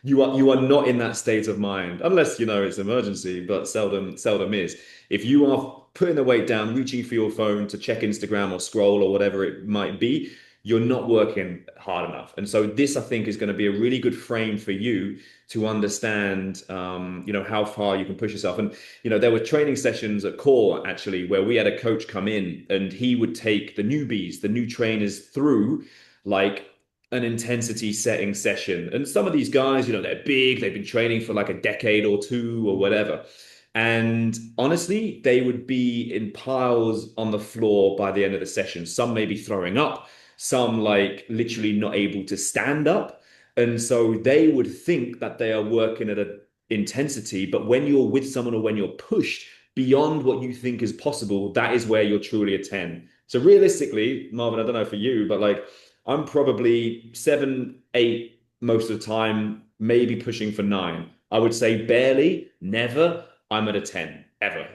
Speaker 1: you are not in that state of mind unless it's emergency, but seldom is. If you are putting the weight down, reaching for your phone to check Instagram or scroll or whatever it might be, you're not working hard enough. And so this, I think, is going to be a really good frame for you to understand, how far you can push yourself. And, there were training sessions at Core, actually, where we had a coach come in and he would take the newbies, the new trainers through like an intensity setting session. And some of these guys, they're big, they've been training for like a decade or two or whatever. And honestly, they would be in piles on the floor by the end of the session. Some may be throwing up, some like literally not able to stand up. And so they would think that they are working at an intensity, but when you're with someone or when you're pushed beyond what you think is possible, that is where you're truly a 10. So realistically, Marvin, I don't know for you, but like I'm probably 7, 8 most of the time, maybe pushing for 9. I would say barely, never. I'm at a 10 ever.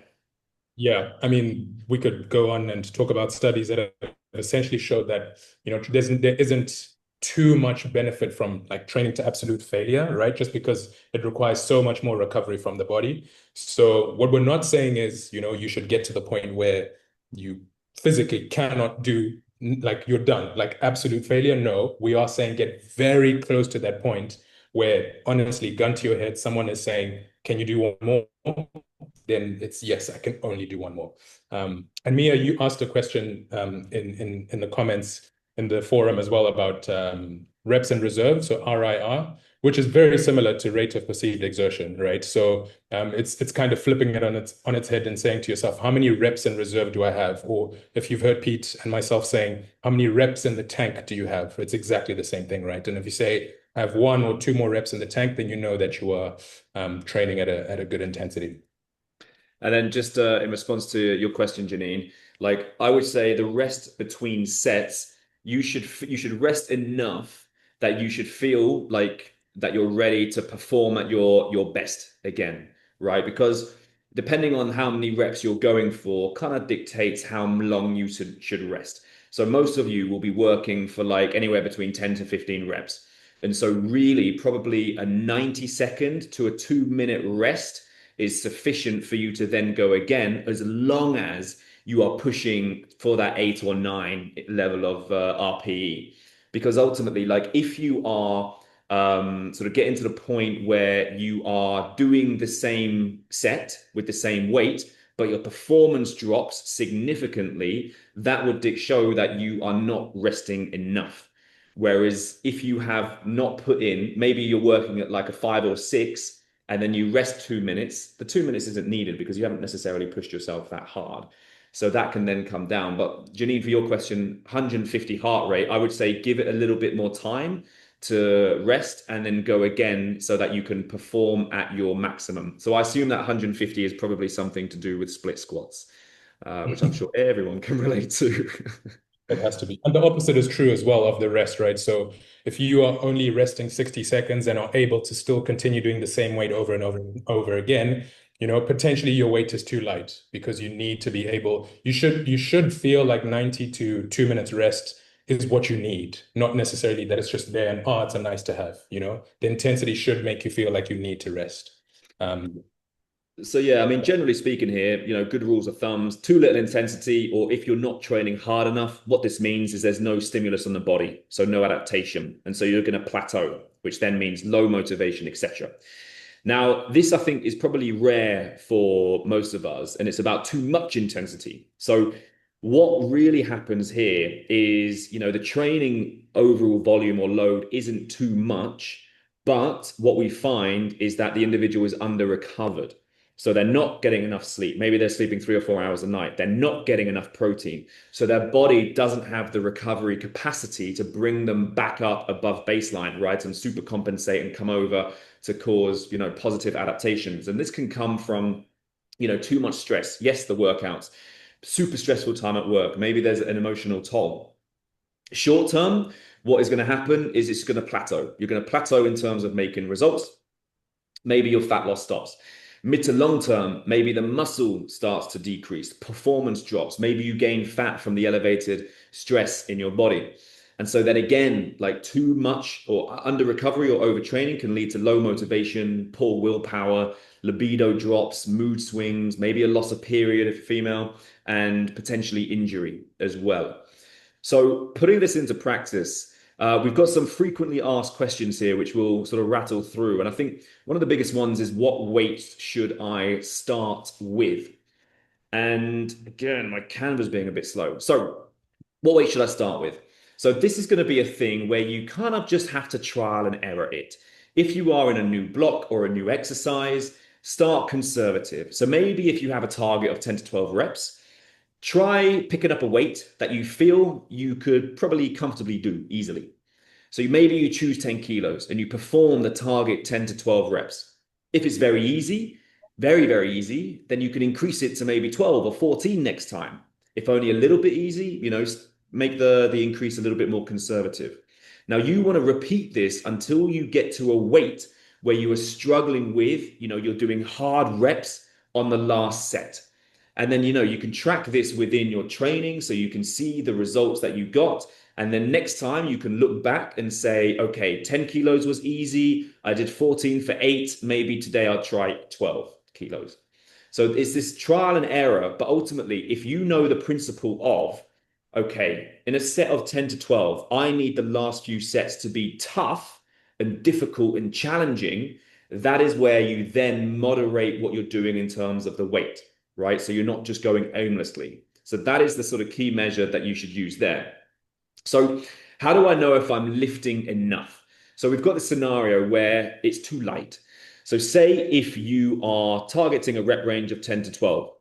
Speaker 2: Yeah, I mean, we could go on and talk about studies that have essentially showed that, there isn't too much benefit from like training to absolute failure, right? Just because it requires so much more recovery from the body. So what we're not saying is, you should get to the point where you physically cannot do, like you're done, like absolute failure. No, we are saying get very close to that point where honestly, gun to your head, someone is saying, can you do one more? Then it's yes, I can only do one more. And Mia, you asked a question in the comments in the forum as well about reps and reserve, so RIR, which is very similar to rate of perceived exertion, right? So it's kind of flipping it on its head and saying to yourself, how many reps in reserve do I have? Or if you've heard Pete and myself saying, how many reps in the tank do you have? It's exactly the same thing, right? And if you say I have 1 or 2 more reps in the tank, then you know that you are training at a good intensity.
Speaker 1: And then just in response to your question, Janine, like I would say the rest between sets, you should rest enough that you should feel like that you're ready to perform at your best again, right? Because depending on how many reps you're going for, kind of dictates how long you should rest. So most of you will be working for like anywhere between 10 to 15 reps. And so really probably a 90-second to a 2-minute rest is sufficient for you to then go again, as long as you are pushing for that 8 or 9 level of RPE. Because ultimately, like if you are sort of getting to the point where you are doing the same set with the same weight, but your performance drops significantly, that would show that you are not resting enough. Whereas if you have not put in, maybe you're working at like a 5 or 6, and then you rest 2 minutes, the 2 minutes isn't needed because you haven't necessarily pushed yourself that hard. So that can then come down. But Janine, for your question, 150 heart rate, I would say give it a little bit more time to rest and then go again so that you can perform at your maximum. So I assume that 150 is probably something to do with split squats, which I'm sure everyone can relate to.
Speaker 2: It has to be. And the opposite is true as well of the rest, right? So if you are only resting 60 seconds and are able to still continue doing the same weight over and over and over again, potentially your weight is too light because you need to be able, you should feel like 90 to 2 minutes rest is what you need, not necessarily that it's just there and it's a nice to have, The intensity should make you feel like you need to rest.
Speaker 1: So yeah, I mean, generally speaking here, good rules of thumbs, too little intensity, or if you're not training hard enough, what this means is there's no stimulus on the body, so no adaptation. And so you're going to plateau, which then means low motivation, etc. Now, this I think is probably rare for most of us, and it's about too much intensity. So what really happens here is, the training overall volume or load isn't too much, but what we find is that the individual is under recovered. So they're not getting enough sleep. Maybe they're sleeping 3 or 4 hours a night. They're not getting enough protein. So their body doesn't have the recovery capacity to bring them back up above baseline, right? And super compensate and come over to cause, positive adaptations. And this can come from, too much stress. Yes, the workouts, super stressful time at work. Maybe there's an emotional toll. Short term, what is going to happen is it's going to plateau. You're going to plateau in terms of making results. Maybe your fat loss stops. Mid to long term, maybe the muscle starts to decrease, performance drops, maybe you gain fat from the elevated stress in your body. And so then again, like too much or under recovery or overtraining can lead to low motivation, poor willpower, libido drops, mood swings, maybe a loss of period if you're female, and potentially injury as well. So putting this into practice, we've got some frequently asked questions here, which we'll sort of rattle through. And I think one of the biggest ones is what weight should I start with? And again, my Canva's being a bit slow. So what weight should I start with? So this is going to be a thing where you kind of just have to trial and error it. If you are in a new block or a new exercise, start conservative. So maybe if you have a target of 10 to 12 reps, try picking up a weight that you feel you could probably comfortably do easily. So maybe you choose 10 kilos and you perform the target 10 to 12 reps. If it's very easy, very, very easy, then you can increase it to maybe 12 or 14 next time. If only a little bit easy, make the increase a little bit more conservative. Now you want to repeat this until you get to a weight where you are struggling with, you're doing hard reps on the last set. And then, you can track this within your training so you can see the results that you got. And then next time you can look back and say, okay, 10 kilos was easy. I did 14 for 8. Maybe today I'll try 12 kilos. So it's this trial and error. But ultimately, if you know the principle of, okay, in a set of 10 to 12, I need the last few sets to be tough and difficult and challenging. That is where you then moderate what you're doing in terms of the weight. Right? So you're not just going aimlessly. So that is the sort of key measure that you should use there. So how do I know if I'm lifting enough? So we've got the scenario where it's too light. So say if you are targeting a rep range of 10 to 12,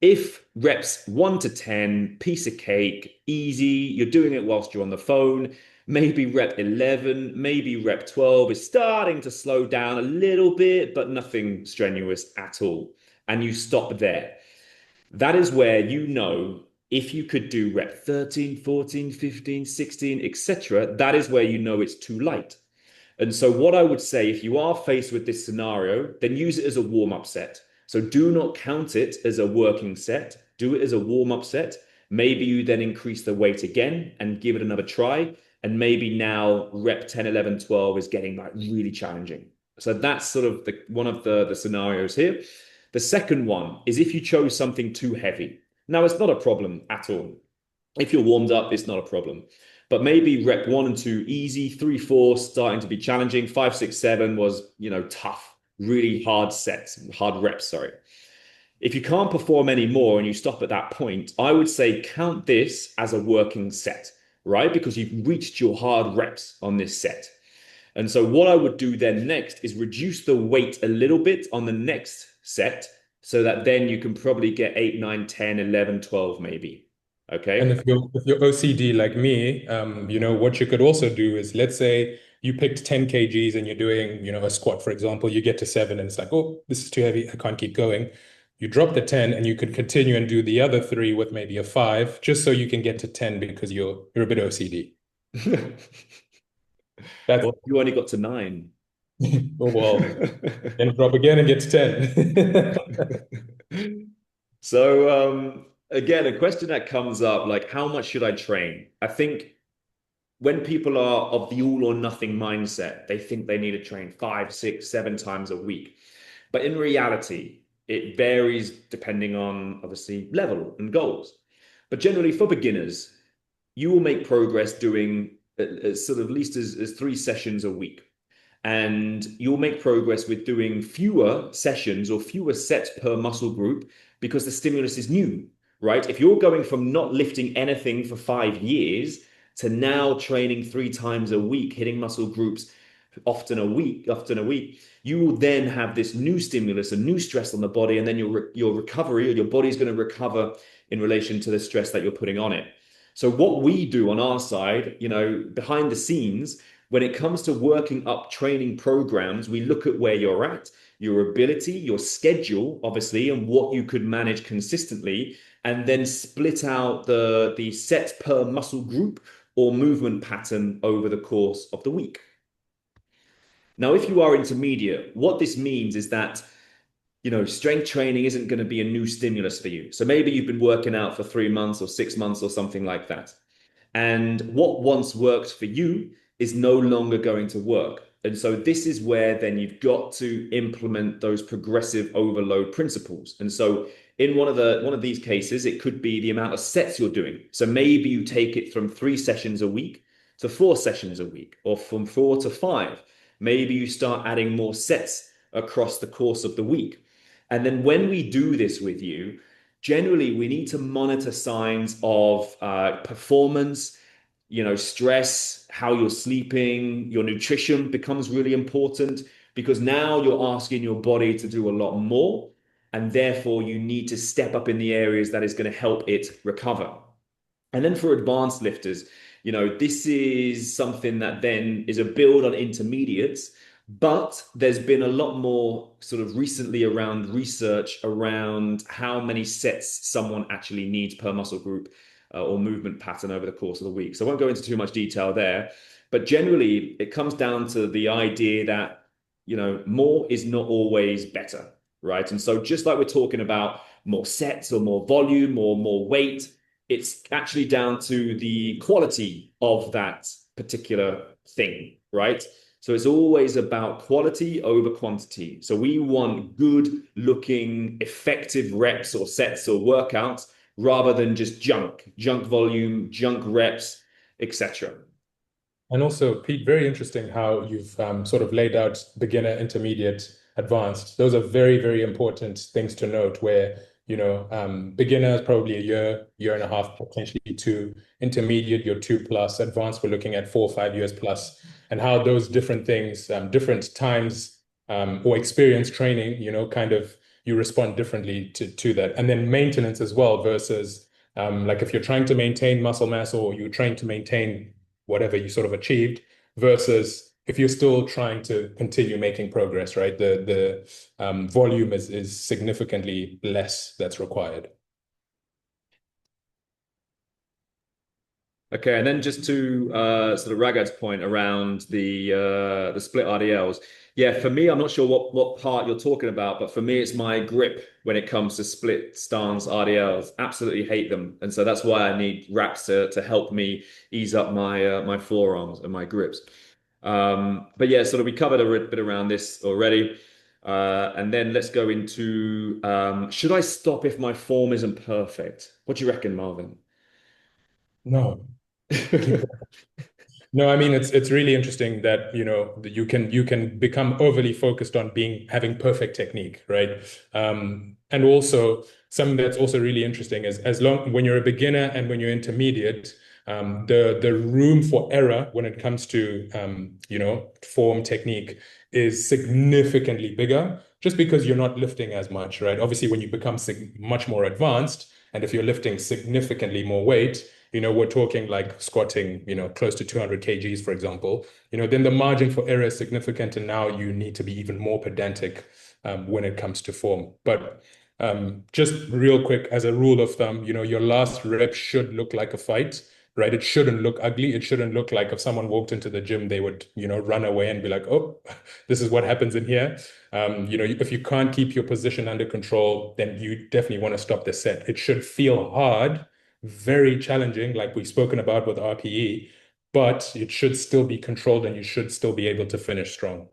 Speaker 1: if reps 1 to 10, piece of cake, easy, you're doing it whilst you're on the phone, maybe rep 11, maybe rep 12 is starting to slow down a little bit, but nothing strenuous at all. And you stop there. That is where if you could do rep 13, 14, 15, 16, etc., that is where it's too light. And so what I would say, if you are faced with this scenario, then use it as a warm-up set. So do not count it as a working set. Do it as a warm-up set. Maybe you then increase the weight again and give it another try. And maybe now rep 10, 11, 12 is getting like really challenging. So that's sort of one of the scenarios here. The second one is if you chose something too heavy. Now, it's not a problem at all. If you're warmed up, it's not a problem. But maybe rep 1 and 2, easy, 3, 4, starting to be challenging. 5, 6, 7 was, tough, really hard sets, hard reps, sorry. If you can't perform anymore and you stop at that point, I would say count this as a working set, right? Because you've reached your hard reps on this set. And so what I would do then next is reduce the weight a little bit on the next set so that then you can probably get 8, 9, 10, 11, 12, maybe.
Speaker 2: And
Speaker 1: Okay.
Speaker 2: if you're OCD like me, what you could also do is, let's say you picked 10 kgs and you're doing, a squat, for example, you get to 7 and it's like, oh, this is too heavy, I can't keep going. You drop the 10 and you could continue and do the other 3 with maybe a 5, just so you can get to 10 because you're a bit OCD. That's
Speaker 1: Well, you only got to 9.
Speaker 2: oh well, then drop again and get to 10.
Speaker 1: So, again, a question that comes up, like, how much should I train? I think when people are of the all or nothing mindset, they think they need to train 5, 6, 7 times a week. But in reality, it varies depending on obviously level and goals. But generally, for beginners, you will make progress doing sort of at least as 3 sessions a week. And you'll make progress with doing fewer sessions or fewer sets per muscle group because the stimulus is new, right? If you're going from not lifting anything for 5 years to now training 3 times a week, hitting muscle groups often a week, you will then have this new stimulus, a new stress on the body, and then your recovery or your body's going to recover in relation to the stress that you're putting on it. So what we do on our side, behind the scenes, when it comes to working up training programs, we look at where you're at, your ability, your schedule, obviously, and what you could manage consistently, and then split out the sets per muscle group or movement pattern over the course of the week. Now, if you are intermediate, what this means is that strength training isn't going to be a new stimulus for you. So maybe you've been working out for 3 months or 6 months or something like that. And what once worked for you is no longer going to work. And so this is where then you've got to implement those progressive overload principles. And so in one of these cases, it could be the amount of sets you're doing. So maybe you take it from 3 sessions a week to 4 sessions a week, or from 4 to 5. Maybe you start adding more sets across the course of the week. And then when we do this with you, generally we need to monitor signs of performance, stress, how you're sleeping, your nutrition becomes really important because now you're asking your body to do a lot more. And therefore, you need to step up in the areas that is going to help it recover. And then for advanced lifters, this is something that then is a build on intermediates, but there's been a lot more sort of recently around research around how many sets someone actually needs per muscle group or movement pattern over the course of the week. So I won't go into too much detail there, but generally it comes down to the idea that, more is not always better, right? And so just like we're talking about more sets or more volume or more weight, it's actually down to the quality of that particular thing, right? So it's always about quality over quantity. So we want good looking, effective reps or sets or workouts rather than just junk volume, junk reps, etc.
Speaker 2: And also, Pete, very interesting how you've sort of laid out beginner, intermediate, advanced. Those are very, very important things to note where, beginner is probably a year and a half, potentially 2. Intermediate, you're 2+. Advanced, we're looking at 4 or 5 years plus. And how those different things, different times or experience training, kind of you respond differently to that. And then maintenance as well versus like if you're trying to maintain muscle mass or you're trying to maintain whatever you sort of achieved versus if you're still trying to continue making progress, right? The volume is significantly less that's required.
Speaker 1: Okay, and then just to sort of Ragad's point around the split RDLs. Yeah, for me, I'm not sure what part you're talking about, but for me, it's my grip when it comes to split stance RDLs. Absolutely hate them, and so that's why I need wraps to help me ease up my forearms and my grips. But yeah, sort of we covered a bit around this already, and then let's go into should I stop if my form isn't perfect? What do you reckon, Marvin?
Speaker 2: No. No, I mean it's really interesting that that you can become overly focused on having perfect technique, right? And also something that's also really interesting is as long when you're a beginner and when you're intermediate, The room for error when it comes to form technique is significantly bigger just because you're not lifting as much, right? Obviously, when you become much more advanced, and if you're lifting significantly more weight, we're talking like squatting, close to 200 kgs, for example, then the margin for error is significant, and now you need to be even more pedantic when it comes to form. But just real quick, as a rule of thumb, your last rep should look like a fight, right? It shouldn't look ugly. It shouldn't look like if someone walked into the gym, they would, run away and be like, oh, this is what happens in here. If you can't keep your position under control, then you definitely want to stop the set. It should feel hard, very challenging, like we've spoken about with RPE, but it should still be controlled and you should still be able to finish strong.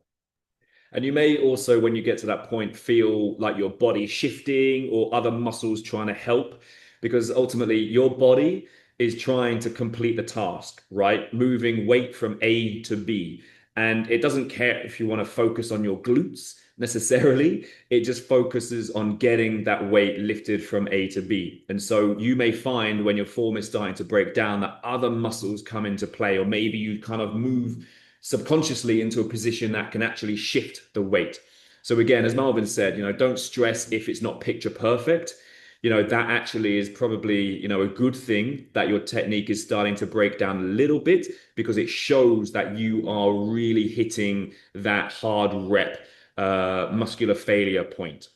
Speaker 1: And you may also, when you get to that point, feel like your body shifting or other muscles trying to help, because ultimately your body is trying to complete the task, right? Moving weight from A to B. And it doesn't care if you want to focus on your glutes necessarily. It just focuses on getting that weight lifted from A to B. And so you may find when your form is starting to break down that other muscles come into play, or maybe you kind of move subconsciously into a position that can actually shift the weight. So again, as Marvin said, don't stress if it's not picture perfect. That actually is probably, a good thing that your technique is starting to break down a little bit, because it shows that you are really hitting that hard rep muscular failure point.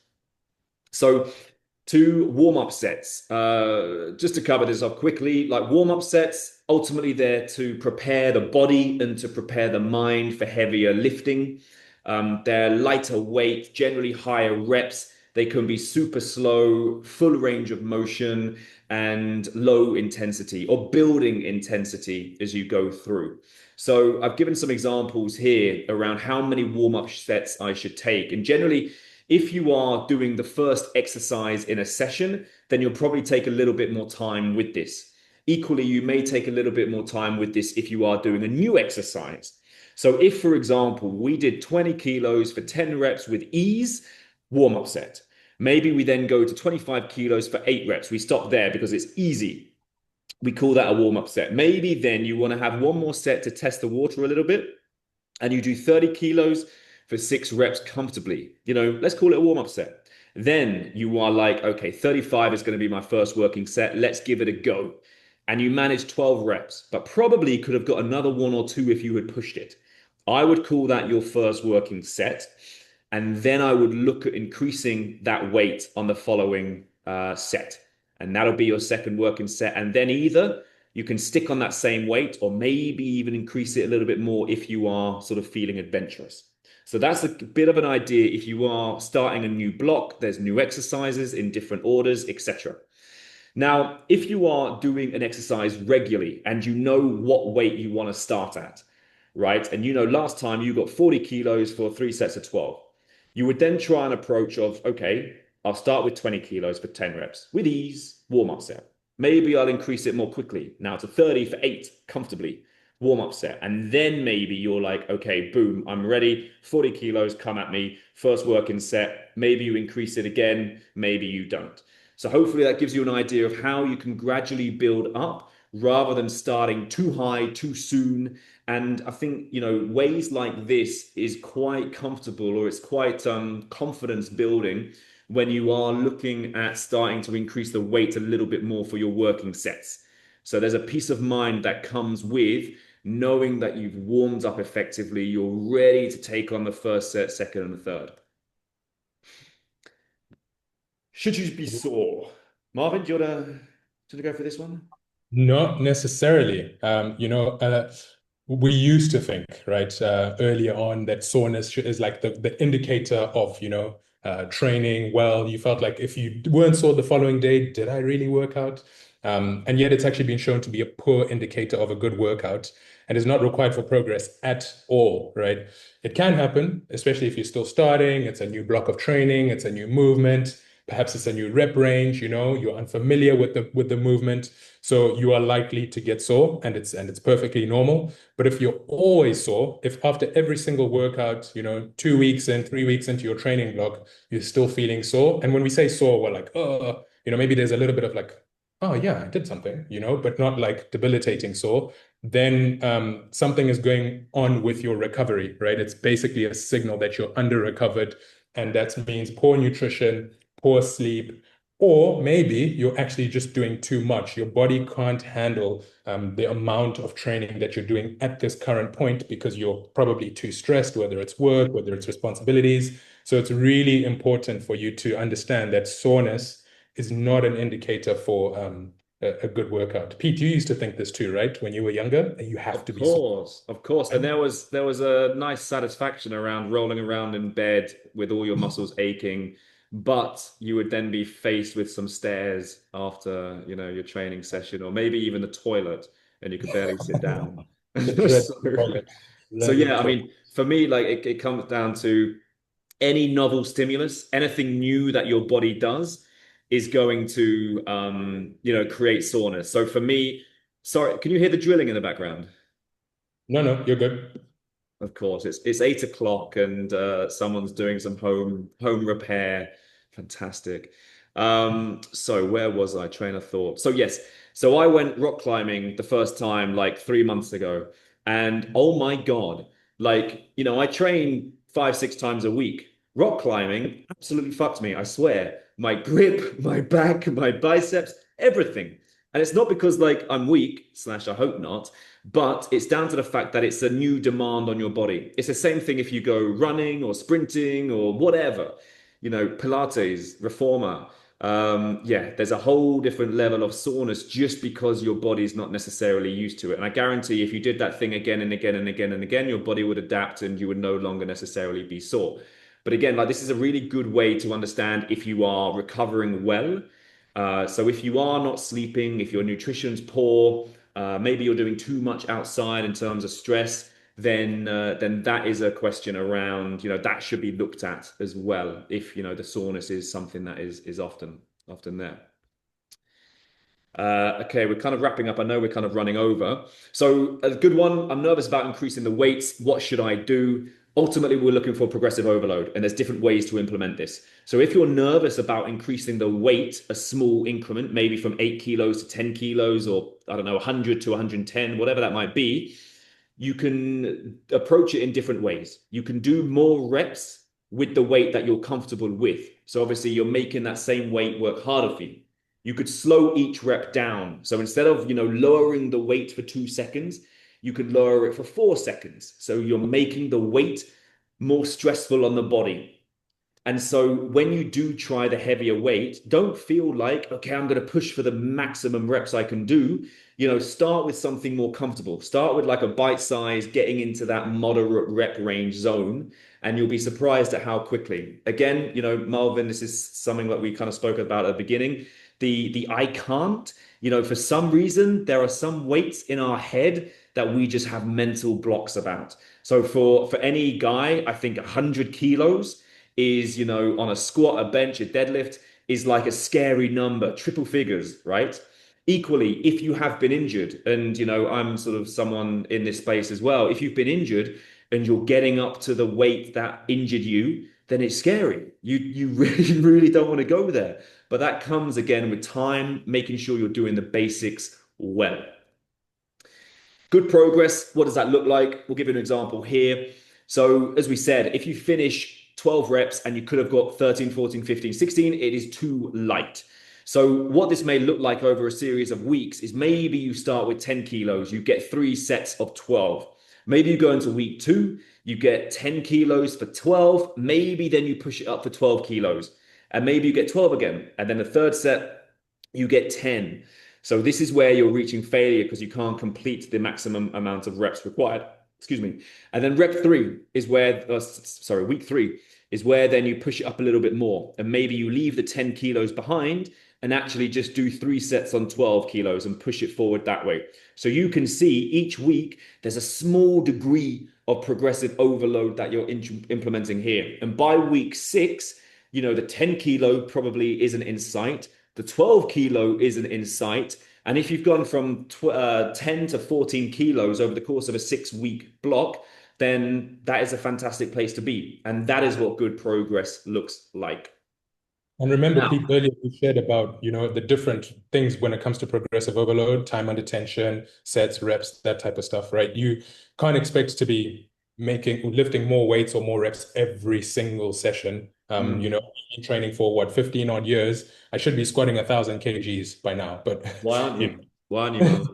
Speaker 1: So to warm-up sets, just to cover this off quickly, like warm-up sets, ultimately they're to prepare the body and to prepare the mind for heavier lifting. They're lighter weight, generally higher reps. They can be super slow, full range of motion, and low intensity or building intensity as you go through. So I've given some examples here around how many warm-up sets I should take. And generally, if you are doing the first exercise in a session, then you'll probably take a little bit more time with this. Equally, you may take a little bit more time with this if you are doing a new exercise. So if, for example, we did 20 kilos for 10 reps with ease, warm-up set. Maybe we then go to 25 kilos for 8 reps. We stop there because it's easy. We call that a warm-up set. Maybe then you want to have one more set to test the water a little bit, and you do 30 kilos for 6 reps comfortably. Let's call it a warm-up set. Then you are like, okay, 35 is going to be my first working set. Let's give it a go. And you manage 12 reps, but probably could have got another 1 or 2 if you had pushed it. I would call that your first working set. And then I would look at increasing that weight on the following set. And that'll be your second working set. And then either you can stick on that same weight, or maybe even increase it a little bit more if you are sort of feeling adventurous. So that's a bit of an idea. If you are starting a new block, there's new exercises in different orders, etc. Now, if you are doing an exercise regularly and you know what weight you want to start at, right? And last time you got 40 kilos for 3 sets of 12. You would then try an approach of, okay, I'll start with 20 kilos for 10 reps with ease, warm-up set. Maybe I'll increase it more quickly now to 30 for 8 comfortably, warm-up set. And then maybe you're like, okay, boom, I'm ready. 40 kilos, come at me. First working set. Maybe you increase it again. Maybe you don't. So hopefully that gives you an idea of how you can gradually build up rather than starting too high too soon. And I think, ways like this is quite comfortable, or it's quite confidence building when you are looking at starting to increase the weight a little bit more for your working sets. So there's a peace of mind that comes with knowing that you've warmed up effectively, you're ready to take on the first set, second, and the third. Should you be sore? Marvin, do you want to go for this one?
Speaker 2: Not necessarily. We used to think, right, earlier on that soreness is like the indicator of, training well. You felt like if you weren't sore the following day, did I really work out? And yet it's actually been shown to be a poor indicator of a good workout and is not required for progress at all, right? It can happen, especially if you're still starting, it's a new block of training, it's a new movement, perhaps it's a new rep range, you're unfamiliar with the movement. So you are likely to get sore, and it's perfectly normal. But if you're always sore, if after every single workout, 2 weeks and 3 weeks into your training block, you're still feeling sore. And when we say sore, we're like, maybe there's a little bit of like oh yeah, I did something, but not like debilitating sore, then something is going on with your recovery, right? It's basically a signal that you're under recovered, and that means poor nutrition, poor sleep, or maybe you're actually just doing too much. Your body can't handle the amount of training that you're doing at this current point because you're probably too stressed, whether it's work, whether it's responsibilities. So it's really important for you to understand that soreness is not an indicator for a good workout. Pete, you used to think this too, right? When you were younger, you have
Speaker 1: Of
Speaker 2: to be sore.
Speaker 1: course, of course. And there was a nice satisfaction around rolling around in bed with all your muscles aching, but you would then be faced with some stairs after, your training session, or maybe even the toilet, and you could barely sit down.
Speaker 2: The dread
Speaker 1: So,
Speaker 2: toilet,
Speaker 1: so
Speaker 2: dreaded
Speaker 1: yeah, I
Speaker 2: toilet.
Speaker 1: mean, for me, like it comes down to any novel stimulus, anything new that your body does is going to create soreness. So for me, sorry, can you hear the drilling in the background?
Speaker 2: No, no, you're good.
Speaker 1: Of course, it's 8 o'clock and someone's doing some home repair. Fantastic. So where was I? Train of thought. So yes, so I went rock climbing the first time like 3 months ago, and oh my God, like I train 5, 6 times a week. Rock climbing absolutely fucked me. I swear, my grip, my back, my biceps, everything. And it's not because like I'm weak, slash I hope not, but it's down to the fact that it's a new demand on your body. It's the same thing if you go running or sprinting or whatever, Pilates, reformer. Yeah, there's a whole different level of soreness just because your body's not necessarily used to it. And I guarantee if you did that thing again and again and again and again, your body would adapt and you would no longer necessarily be sore. But again, like this is a really good way to understand if you are recovering well. So if you are not sleeping, if your nutrition's poor, maybe you're doing too much outside in terms of stress, then that is a question around, that should be looked at as well if, the soreness is something that is often there. Okay, we're kind of wrapping up. I know we're kind of running over. So a good one. I'm nervous about increasing the weights. What should I do? Ultimately, we're looking for progressive overload, and there's different ways to implement this. So if you're nervous about increasing the weight, a small increment, maybe from 8 kilos to 10 kilos, or I don't know, 100 to 110, whatever that might be, you can approach it in different ways. You can do more reps with the weight that you're comfortable with. So obviously, you're making that same weight work harder for you. You could slow each rep down. So instead of, lowering the weight for 2 seconds, you could lower it for 4 seconds. So you're making the weight more stressful on the body. And so when you do try the heavier weight, don't feel like, okay, I'm going to push for the maximum reps I can do. Start with something more comfortable. Start with like a bite size, getting into that moderate rep range zone, and you'll be surprised at how quickly. Again, Marvin, this is something that we kind of spoke about at the beginning. The I can't, for some reason, there are some weights in our head that we just have mental blocks about. So for any guy, I think 100 kilos is, on a squat, a bench, a deadlift is like a scary number, triple figures, right? Equally, if you have been injured, and I'm sort of someone in this space as well, if you've been injured and you're getting up to the weight that injured you, then it's scary. You really, really don't want to go there. But that comes again with time, making sure you're doing the basics well. Good progress. What does that look like? We'll give you an example here. So as we said, if you finish 12 reps and you could have got 13, 14, 15, 16, it is too light. So what this may look like over a series of weeks is maybe you start with 10 kilos, you get 3 sets of 12. Maybe you go into week 2, you get 10 kilos for 12. Maybe then you push it up for 12 kilos. And maybe you get 12 again. And then the third set, you get 10. So this is where you're reaching failure because you can't complete the maximum amount of reps required. Excuse me. And then week 3 is where then you push it up a little bit more. And maybe you leave the 10 kilos behind and actually just do 3 sets on 12 kilos and push it forward that way. So you can see each week there's a small degree of progressive overload that you're implementing here. And by week 6, the 10 kilo probably isn't in sight. The 12 kilo isn't in sight. And if you've gone from 10 to 14 kilos over the course of a 6-week block, then that is a fantastic place to be. And that is what good progress looks like.
Speaker 2: And remember,
Speaker 1: Now,
Speaker 2: Pete, earlier you shared about, the different things when it comes to progressive overload, time under tension, sets, reps, that type of stuff, right? You can't expect to be lifting more weights or more reps every single session. I've been training for what, 15 odd years. I should be squatting 1,000 kgs by now, but
Speaker 1: why aren't
Speaker 2: you
Speaker 1: you? Why aren't you, Miles?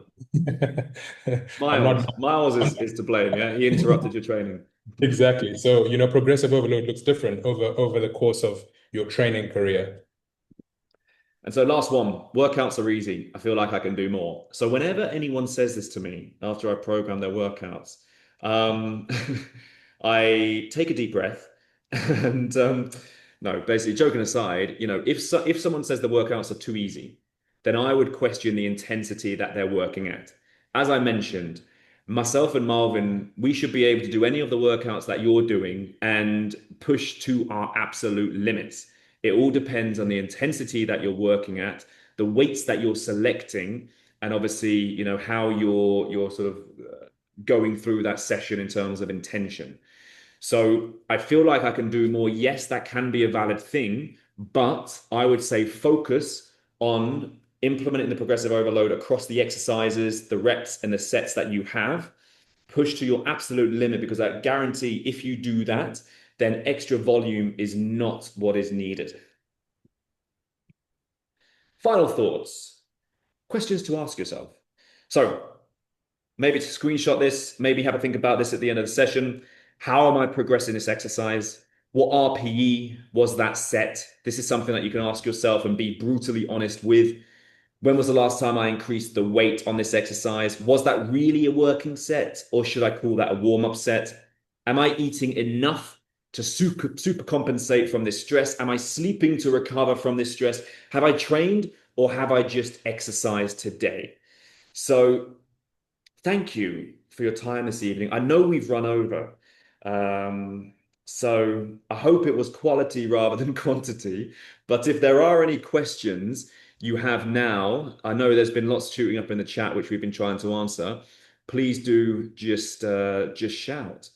Speaker 2: I'm not.
Speaker 1: Miles is to blame, yeah? He interrupted your training.
Speaker 2: Exactly. So, progressive overload looks different over the course of your training career.
Speaker 1: And so, last one, workouts are easy. I feel like I can do more. So, whenever anyone says this to me after I program their workouts, um, I take a deep breath and no, basically, joking aside, if someone says the workouts are too easy, then I would question the intensity that they're working at. As I mentioned, myself and Marvin, we should be able to do any of the workouts that you're doing and push to our absolute limits. It all depends on the intensity that you're working at, the weights that you're selecting, and obviously, how you're sort of going through that session in terms of intention. So I feel like I can do more. Yes, that can be a valid thing, but I would say focus on implementing the progressive overload across the exercises, the reps, and the sets that you have. Push to your absolute limit because I guarantee if you do that, then extra volume is not what is needed. Final thoughts, questions to ask yourself. So maybe to screenshot this, maybe have a think about this at the end of the session. How am I progressing this exercise? What RPE was that set? This is something that you can ask yourself and be brutally honest with. When was the last time I increased the weight on this exercise? Was that really a working set, or should I call that a warm-up set? Am I eating enough to super compensate from this stress? Am I sleeping to recover from this stress? Have I trained or have I just exercised today? So thank you for your time this evening. I know we've run over. So I hope it was quality rather than quantity. But if there are any questions you have now, I know there's been lots shooting up in the chat, which we've been trying to answer. Please do just shout.